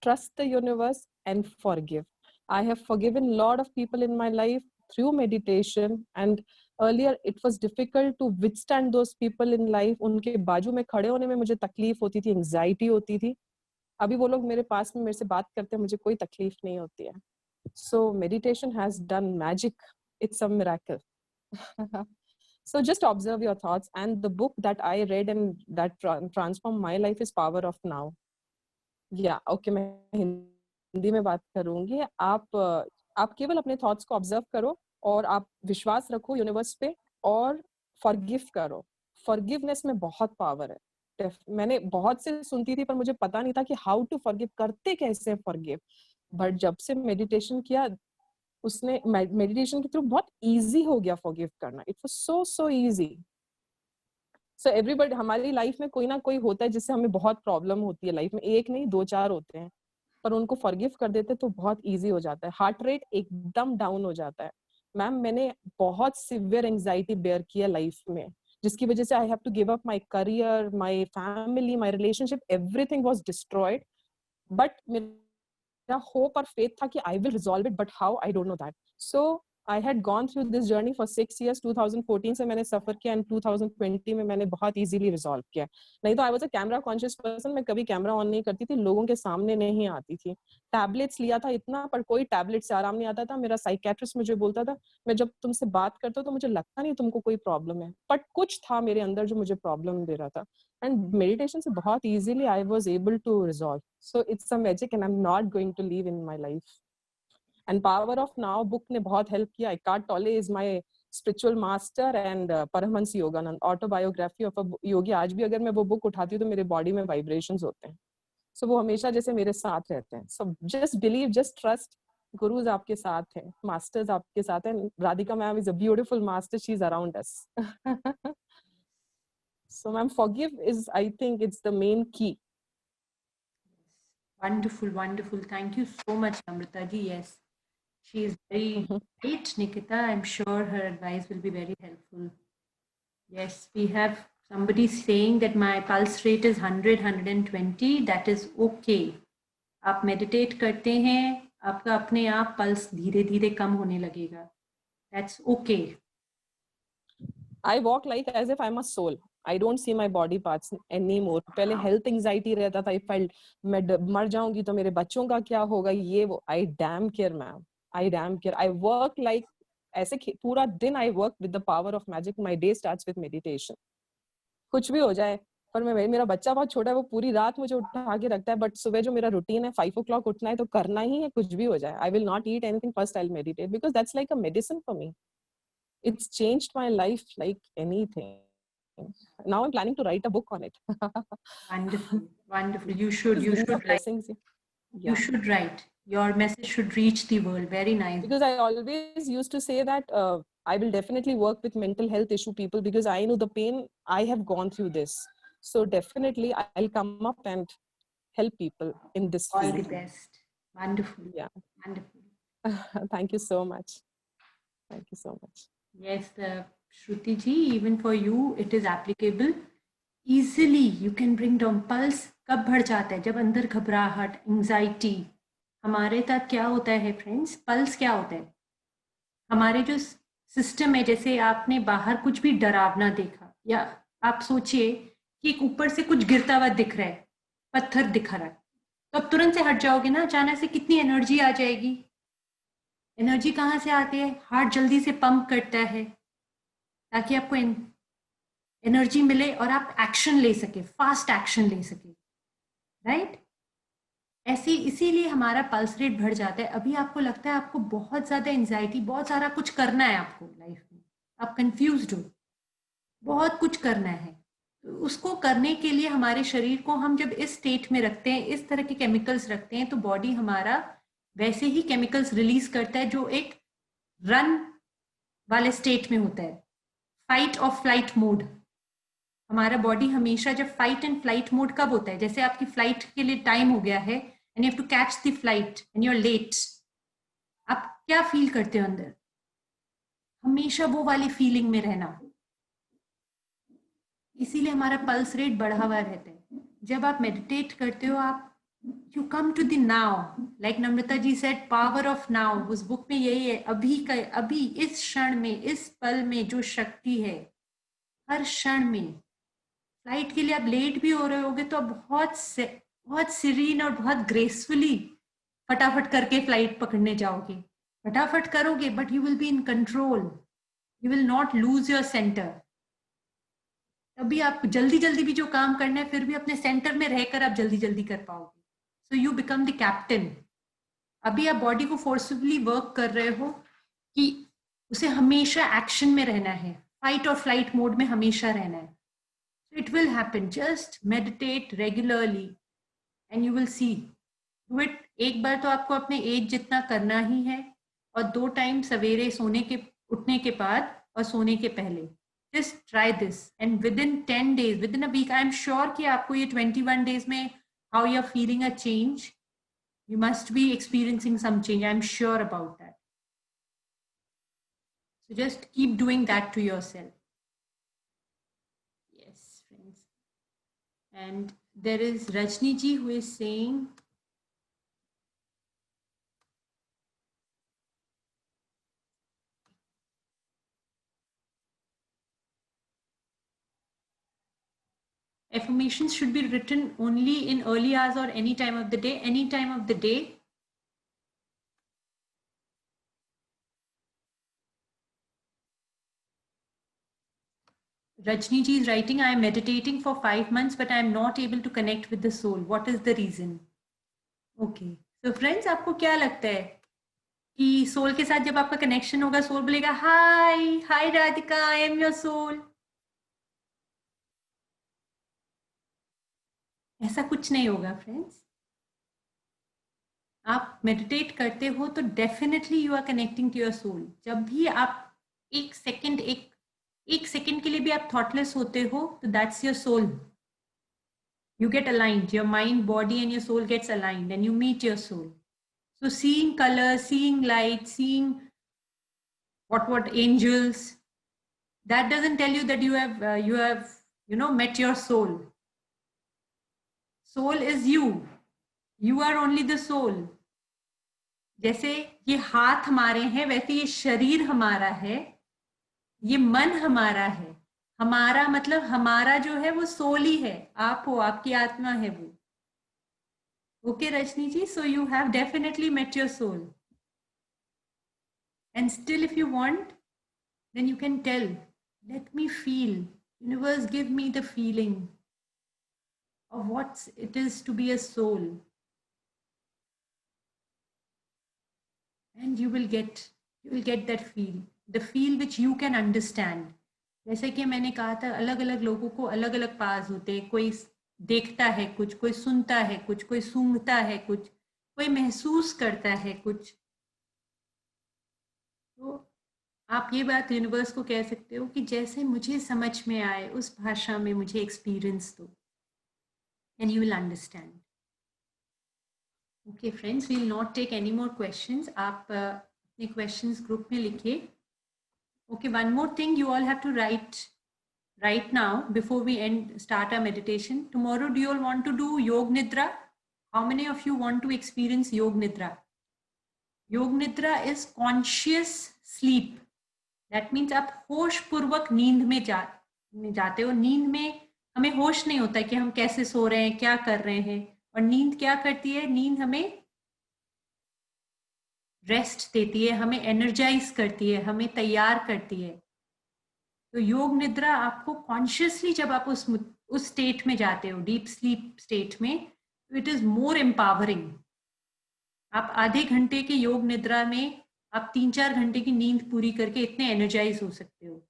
Trust the universe and forgive. I have forgiven a lot of people in my life. through meditation, and earlier it was difficult to withstand those people in life. उनके बाजू में खड़े होने में मुझे तकलीफ होती थी, anxiety होती थी. अभी वो लोग मेरे पास में मेरे से बात करते हैं, मुझे कोई तकलीफ नहीं होती है. So meditation has done magic. It's a miracle. So just observe your thoughts, and the book that I read and that transformed my life is Power of Now. Yeah, okay, मैं हिंदी में बात करूंगी. आप केवल अपने थॉट्स को observe करो और आप विश्वास रखो यूनिवर्स पे और फॉरगिव करो. फॉरगिवनेस में बहुत पावर है. मैंने बहुत से सुनती थी पर मुझे पता नहीं था कि हाउ टू फॉरगिव, करते कैसे फॉरगिव. बट जब से मेडिटेशन किया, उसने मेडिटेशन के थ्रू बहुत इजी हो गया फॉरगिव करना. It was so easy. So everybody, हमारी लाइफ में कोई ना कोई होता है जिससे हमें बहुत प्रॉब्लम होती है लाइफ में. एक नहीं, 2-4 होते हैं, पर उनको फॉरगिव कर देते तो बहुत इजी हो जाता है. हार्ट रेट एकदम डाउन हो जाता है. मैम, मैंने बहुत सिवियर एंजाइटी बेयर किया लाइफ में, जिसकी वजह से I have to give up my career, my family, my relationship, everything was destroyed. But मेरा होप और फेथ था कि I will resolve it, but how, I don't know that. So I had gone through this journey for 6 years. 2014 से मैंने सफर किया, and 2020 में मैंने बहुत इजीली रिजॉल्व किया. नहीं तो I was a camera conscious person. मैं कभी कैमरा ऑन नहीं करती थी, लोगों के सामने नहीं आती थी. टैबलेट्स लिया था इतना, पर कोई टैबलेट से आराम नहीं आता था. मेरा साइकेट्रिस्ट मुझे बोलता था, मैं जब तुमसे बात करता हूँ तो मुझे लगता नहीं तुमको कोई प्रॉब्लम है, बट कुछ था मेरे अंदर जो मुझे प्रॉब्लम दे रहा था. एंड मेडिटेशन से बहुत easily I was able to resolve. So it's a magic and I am not going to leave in my life. And Power of Now book ने बहुत help किया. Eckhart Tolle is my spiritual master, and Paramahansa Yogananda, autobiography of a yogi. आज भी अगर मैं वो book उठाती हूँ तो मेरे body में vibrations होते हैं. So वो हमेशा जैसे मेरे साथ रहते हैं. So just believe, just trust. Gurus आपके साथ हैं, masters आपके साथ हैं. Radhika ma'am is a beautiful master. She's around us. So ma'am, forgive is, I think it's the main key. Wonderful, wonderful. Thank you so much, Amrita ji. Yes. She is very great, Nikita. I'm sure her advice will be very helpful. Yes, we have somebody saying that my pulse rate is 100, 120. That is okay. आप meditate करते हैं, आपका अपने आप pulse धीरे धीरे कम होने लगेगा. That's okay. I walk like as if I'm a soul. I don't see my body parts anymore. पहले health anxiety रहता था. If मैं मर जाऊंगी तो मेरे बच्चों का क्या होगा, ये वो. I damn care, ma'am. I damn care. I work like ऐसे पूरा दिन I work with the power of magic. My day starts with meditation. कुछ भी हो जाए, पर मेरा बच्चा बहुत छोटा है, वो पूरी रात मुझे उठा के रखता है, बट सुबह जो मेरा रूटीन है 5 o'clock उठना है तो करना ही है, कुछ भी हो जाए. I will not eat anything. First I'll meditate because that's like a medicine for me. It's changed my life like anything. Now I'm planning to write a book on it. Wonderful, wonderful. You should write. Yeah. You should write. Your message should reach the world. Very nice. Because I always used to say that I will definitely work with mental health issue people because I know the pain. I have gone through this. So definitely I'll come up and help people in this field. All the best. Wonderful. Yeah. Wonderful. Thank you so much. Thank you so much. Yes, Shruti ji, even for you, it is applicable. Easily you can bring down pulse. कब बढ़ जाता है? जब अंदर घबराहट, anxiety. हमारे साथ क्या होता है फ्रेंड्स? पल्स क्या होता है? हमारे जो सिस्टम है, जैसे आपने बाहर कुछ भी डरावना देखा, या आप सोचिए कि ऊपर से कुछ गिरता हुआ दिख रहा है, पत्थर दिख रहा है, तो अब तुरंत से हट जाओगे ना. अचानक से कितनी एनर्जी आ जाएगी. एनर्जी कहाँ से आती है? हार्ट जल्दी से पंप करता है ताकि आपको एनर्जी मिले और आप एक्शन ले सके, फास्ट एक्शन ले सके. राइट? ऐसे इसीलिए हमारा पल्स रेट बढ़ जाता है. अभी आपको लगता है आपको बहुत ज़्यादा एंजाइटी, बहुत सारा कुछ करना है आपको लाइफ में, आप कंफ्यूज्ड हो, बहुत कुछ करना है. तो उसको करने के लिए हमारे शरीर को हम जब इस स्टेट में रखते हैं, इस तरह के केमिकल्स रखते हैं, तो बॉडी हमारा वैसे ही केमिकल्स रिलीज करता है जो एक रन वाले स्टेट में होता है, फाइट और फ्लाइट मोड. हमारा बॉडी हमेशा जब फाइट एंड फ्लाइट मोड कब होता है? जैसे आपकी फ्लाइट के लिए टाइम हो गया है and you have to catch the flight and you are late. आप क्या फील करते हो अंदर? हमेशा वो वाली फीलिंग में रहना. इसीलिए हमारा पल्स रेट बढ़ा हुआ रहता है. जब आप मेडिटेट करते हो, आप you come to the now, like Namrata ji said, power of now. उस बुक में यही है, अभी का, अभी इस क्षण में, इस पल में जो शक्ति है, हर क्षण में. फ्लाइट के लिए आप लेट भी हो रहे होगे तो आप बहुत सीरीन और बहुत ग्रेसफुली फटाफट करके फ्लाइट पकड़ने जाओगे. फटाफट करोगे, but you will be in control. You will not lose your centre. तभी आप जल्दी जल्दी भी जो काम करना है, फिर भी अपने सेंटर में रहकर आप जल्दी जल्दी कर पाओगे. So you become the captain. अभी आप बॉडी को फोर्सफुली वर्क कर रहे हो कि उसे हमेशा एक्शन में रहना है, फाइट और फ्लाइट मोड में हमेशा रहना है. So it will happen. Just meditate regularly and you will see. Do it. एक बार तो आपको अपने एज जितना करना ही है, और 2 टाइम सवेरे उठने के बाद और सोने के पहले. Just try this and within 10 days, within a week, I am sure कि आपको ये 21 days में how you are feeling a change. You must be experiencing some change. I am sure about that. So just keep doing that to yourself. And there is Rajni ji who is saying, affirmations should be written only in early hours or any time of the day. Any time of the day. Rajni ji is writing, I am meditating for 5 months, but I am not able to connect with the soul. What is the reason? Okay. So friends, आपको क्या लगता है कि soul के साथ जब आपका connection होगा, सोल बोलेगा hi Radhika, I am your soul. ऐसा कुछ नहीं होगा फ्रेंड्स. आप मेडिटेट करते हो तो definitely you are connecting to your soul. जब भी आप एक सेकंड के लिए भी आप थॉटलेस होते हो, तो that's your soul. You get aligned, your mind, body and your soul gets aligned and you meet your soul. So seeing color, seeing light, seeing what angels, that doesn't tell you that you have met your soul. Soul is you. You are only the soul. जैसे ये हाथ हमारे हैं, वैसे ये शरीर हमारा है, ये मन हमारा है. हमारा मतलब हमारा जो है वो सोल ही है. आप हो, आपकी आत्मा है वो. Okay, Rajni ji, so you have definitely met your soul. And still if you want, then you can tell, let me feel. Universe, give me the feeling of what it is to be a soul. And you will get that feel. The feel which you can understand. जैसे कि मैंने कहा था, अलग अलग लोगों को अलग अलग पास होते हैं. कोई देखता है कुछ, कोई सुनता है कुछ, कोई सूंघता है कुछ, कोई महसूस करता है कुछ. तो आप ये बात यूनिवर्स को कह सकते हो कि जैसे मुझे समझ में आए उस भाषा में मुझे एक्सपीरियंस दो, and you will understand. Okay friends, we will not take any more questions. आप अपने क्वेश्चंस ग्रुप में लिखिए. Okay, one more thing you all have to write right now before we start our meditation. Tomorrow, do you all want to do Yog Nidra? How many of you want to experience Yog Nidra? Yog Nidra is conscious sleep. That means आप होश पूर्वक नींद में जाते हो. नींद में हमें होश नहीं होता कि हम कैसे सो रहे हैं, क्या कर रहे हैं. और नींद क्या करती है? नींद हमें रेस्ट देती है, हमें एनर्जाइज करती है, हमें तैयार करती है. तो योग निद्रा आपको कॉन्शियसली जब आप उस स्टेट में जाते हो, डीप स्लीप स्टेट में, तो इट इज मोर एम्पावरिंग. आप आधे घंटे के योग निद्रा में आप 3-4 घंटे की नींद पूरी करके इतने एनर्जाइज हो सकते हो.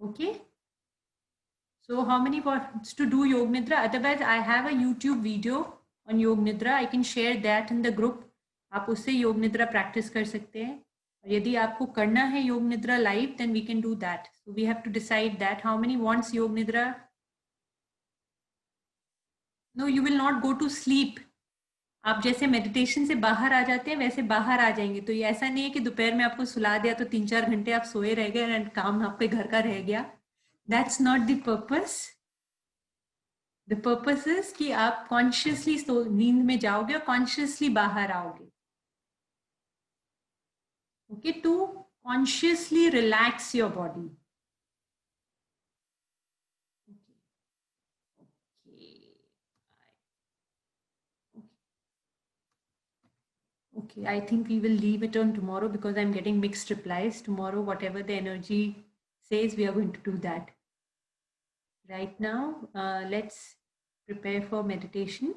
Okay, so how many wants to do Yog Nidra? Otherwise I have a YouTube video on Yog Nidra. I can share that in the group. आप उससे योग निद्रा प्रैक्टिस कर सकते हैं. और यदि आपको करना है योग निद्रा live, then we can do that. So we have to decide that. How many wants योग निद्रा? No, you will not go to sleep. आप जैसे मेडिटेशन से बाहर आ जाते हैं वैसे बाहर आ जाएंगे. तो ये ऐसा नहीं है कि दोपहर में आपको सुला दिया तो 3-4 घंटे आप सोए रह गए और काम आपके घर का रह गया. That's not the purpose. The purpose is कि आप कॉन्शियसली नींद में जाओगे और कॉन्शियसली बाहर आओगे. Okay, to consciously relax your body. Okay, I think we will leave it on tomorrow because I'm getting mixed replies. Tomorrow, whatever the energy says, we are going to do that. Right now, let's prepare for meditation.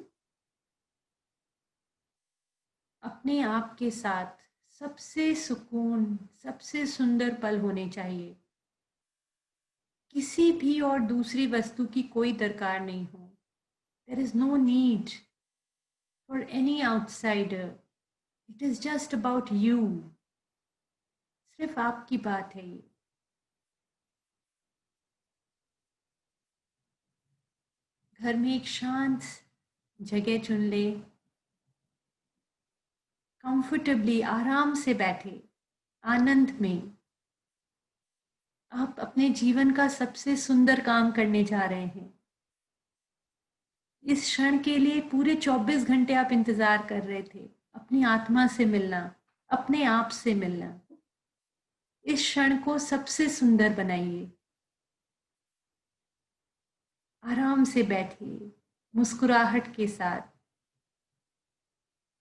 अपने आप के साथ सबसे सुकून, सबसे सुंदर पल होने चाहिए. किसी भी और दूसरी वस्तु की कोई दरकार नहीं हो. There is no need for any outsider. It is just about you. सिर्फ आपकी बात है ये. घर में एक शांत जगह चुन ले. कंफर्टेबली आराम से बैठे, आनंद में. आप अपने जीवन का सबसे सुंदर काम करने जा रहे हैं. इस क्षण के लिए पूरे 24 घंटे आप इंतजार कर रहे थे. अपनी आत्मा से मिलना, अपने आप से मिलना. इस क्षण को सबसे सुंदर बनाइए. आराम से बैठिए, मुस्कुराहट के साथ.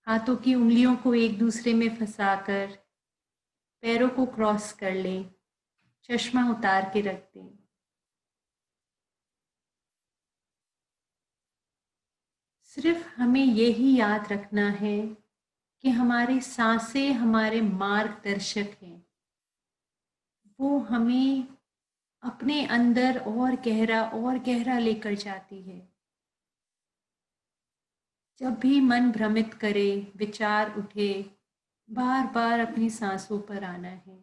हाथों की उंगलियों को एक दूसरे में फंसाकर पैरों को क्रॉस कर लें. चश्मा उतार के रख दें. सिर्फ हमें यही याद रखना है कि हमारी सांसें हमारे मार्गदर्शक हैं. वो हमें अपने अंदर और गहरा लेकर जाती है. जब भी मन भ्रमित करे, विचार उठे, बार बार अपनी सांसों पर आना है.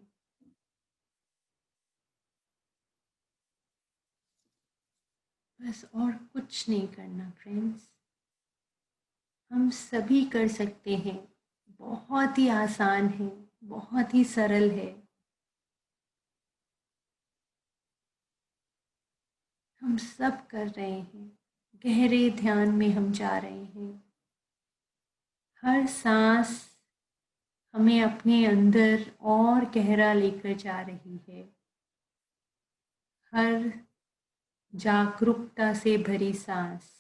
बस और कुछ नहीं करना फ्रेंड्स. हम सभी कर सकते हैं. बहुत ही आसान है, बहुत ही सरल है. हम सब कर रहे हैं. गहरे ध्यान में हम जा रहे हैं. हर सांस हमें अपने अंदर और गहरा लेकर जा रही है. हर जागरूकता से भरी सांस.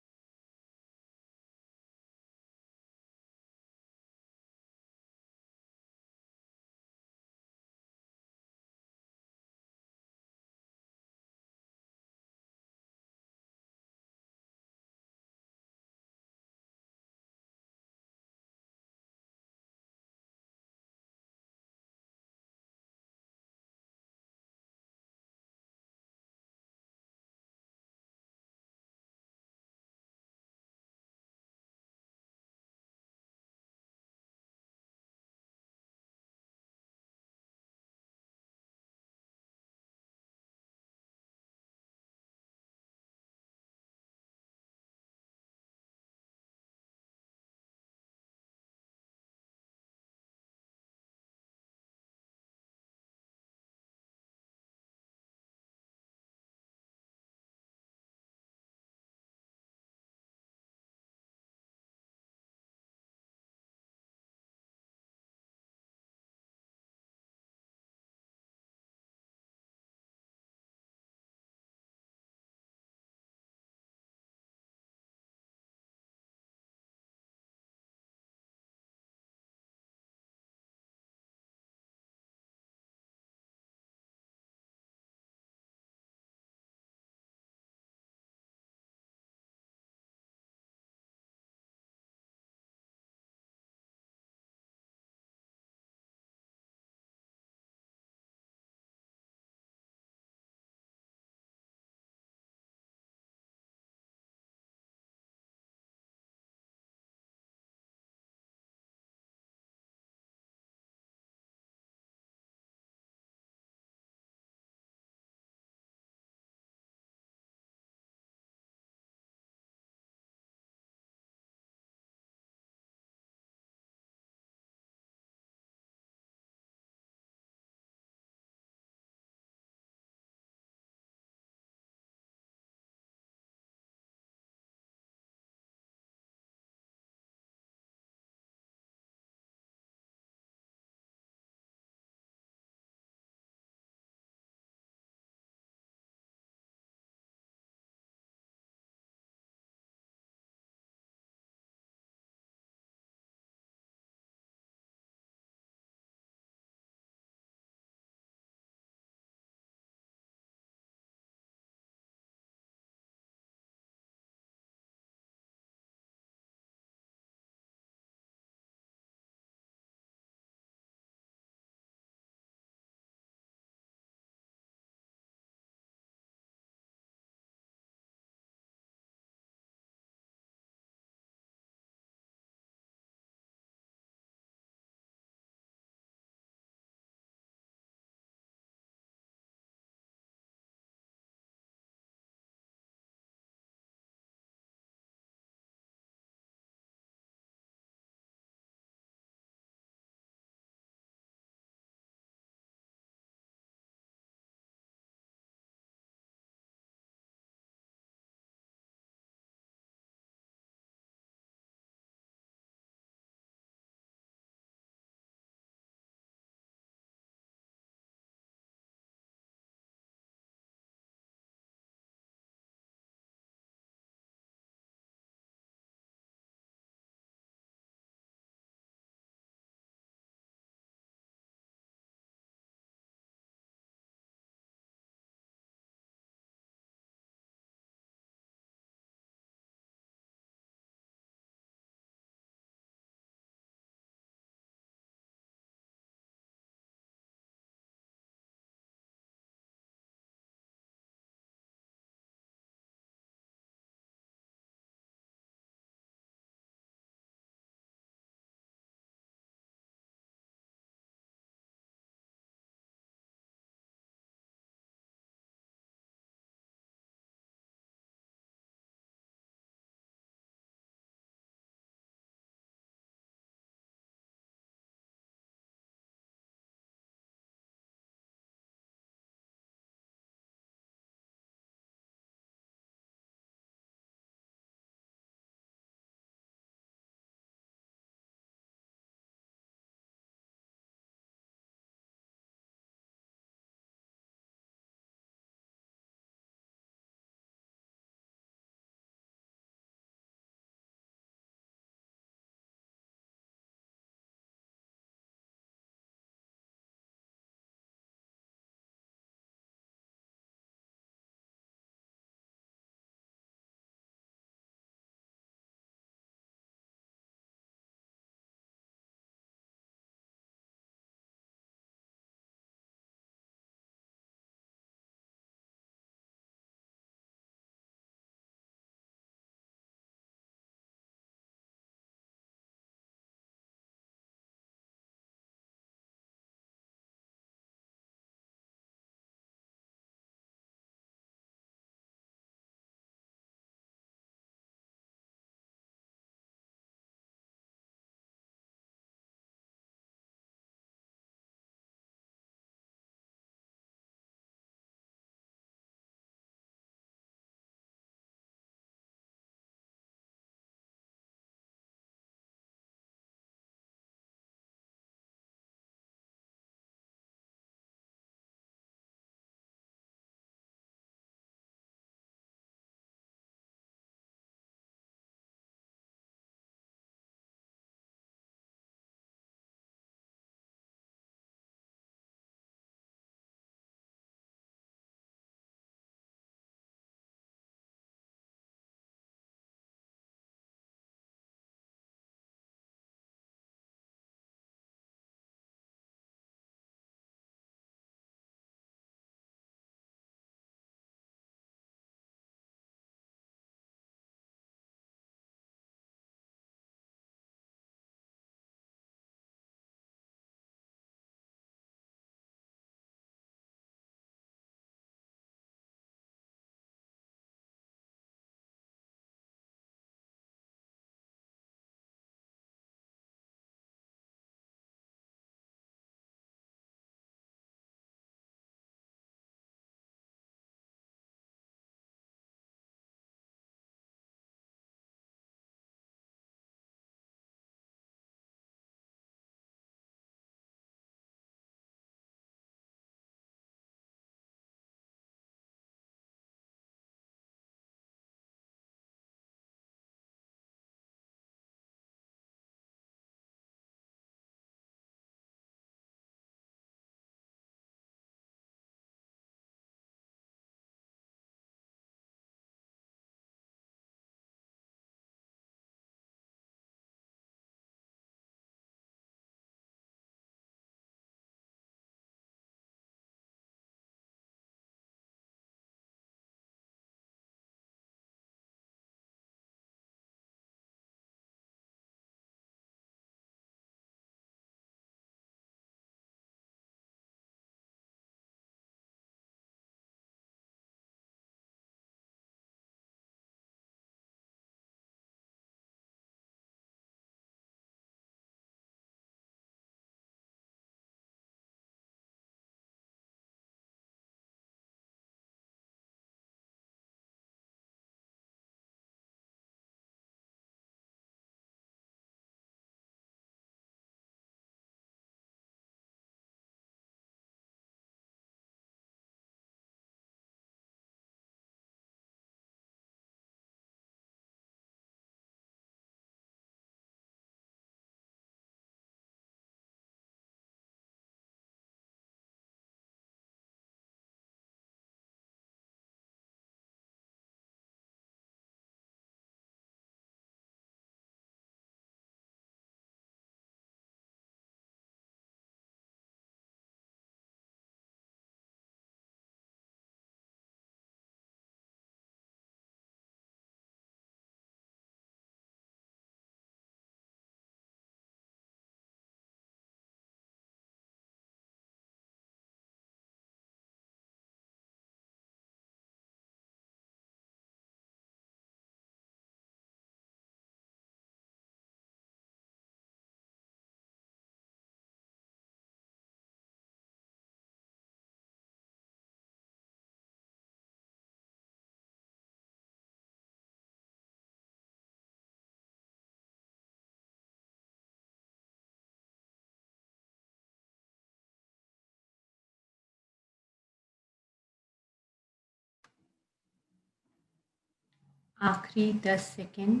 आखिरी 10 सेकेंड।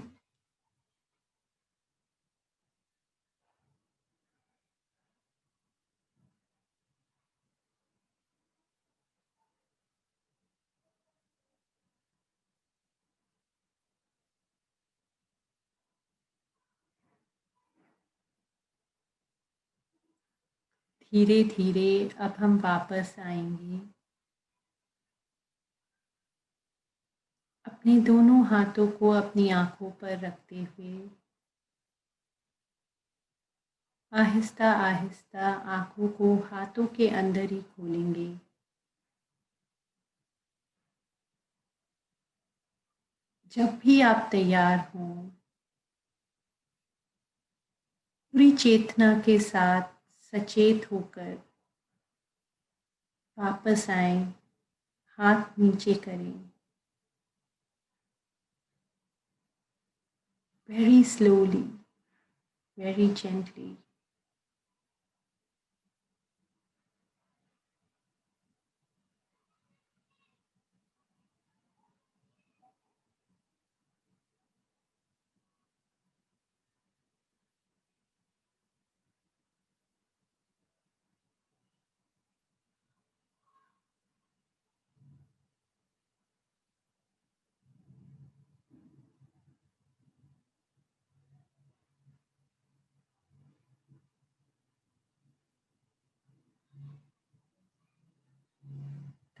धीरे धीरे अब हम वापस आएंगे। अपने दोनों हाथों को अपनी आंखों पर रखते हुए आहिस्ता आहिस्ता आंखों को हाथों के अंदर ही खोलेंगे। जब भी आप तैयार हों, पूरी चेतना के साथ सचेत होकर वापस आए, हाथ नीचे करें। Very slowly, very gently.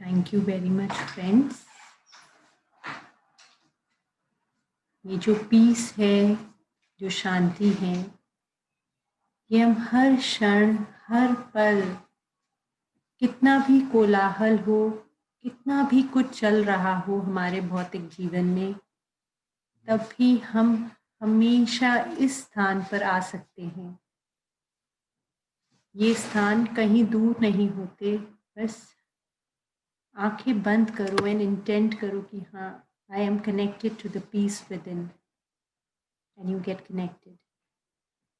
Thank you very much, friends. ये जो पीस है, जो शांति है, ये हम हर क्षण, हर पल, कितना भी कोलाहल हो, कितना भी कुछ चल रहा हो हमारे भौतिक जीवन में, तब भी हम हमेशा इस स्थान पर आ सकते हैं। ये स्थान कहीं दूर नहीं होते, बस आंखें बंद करो एंड इंटेंट करो कि हाँ, I am connected to the peace within, and you get connected.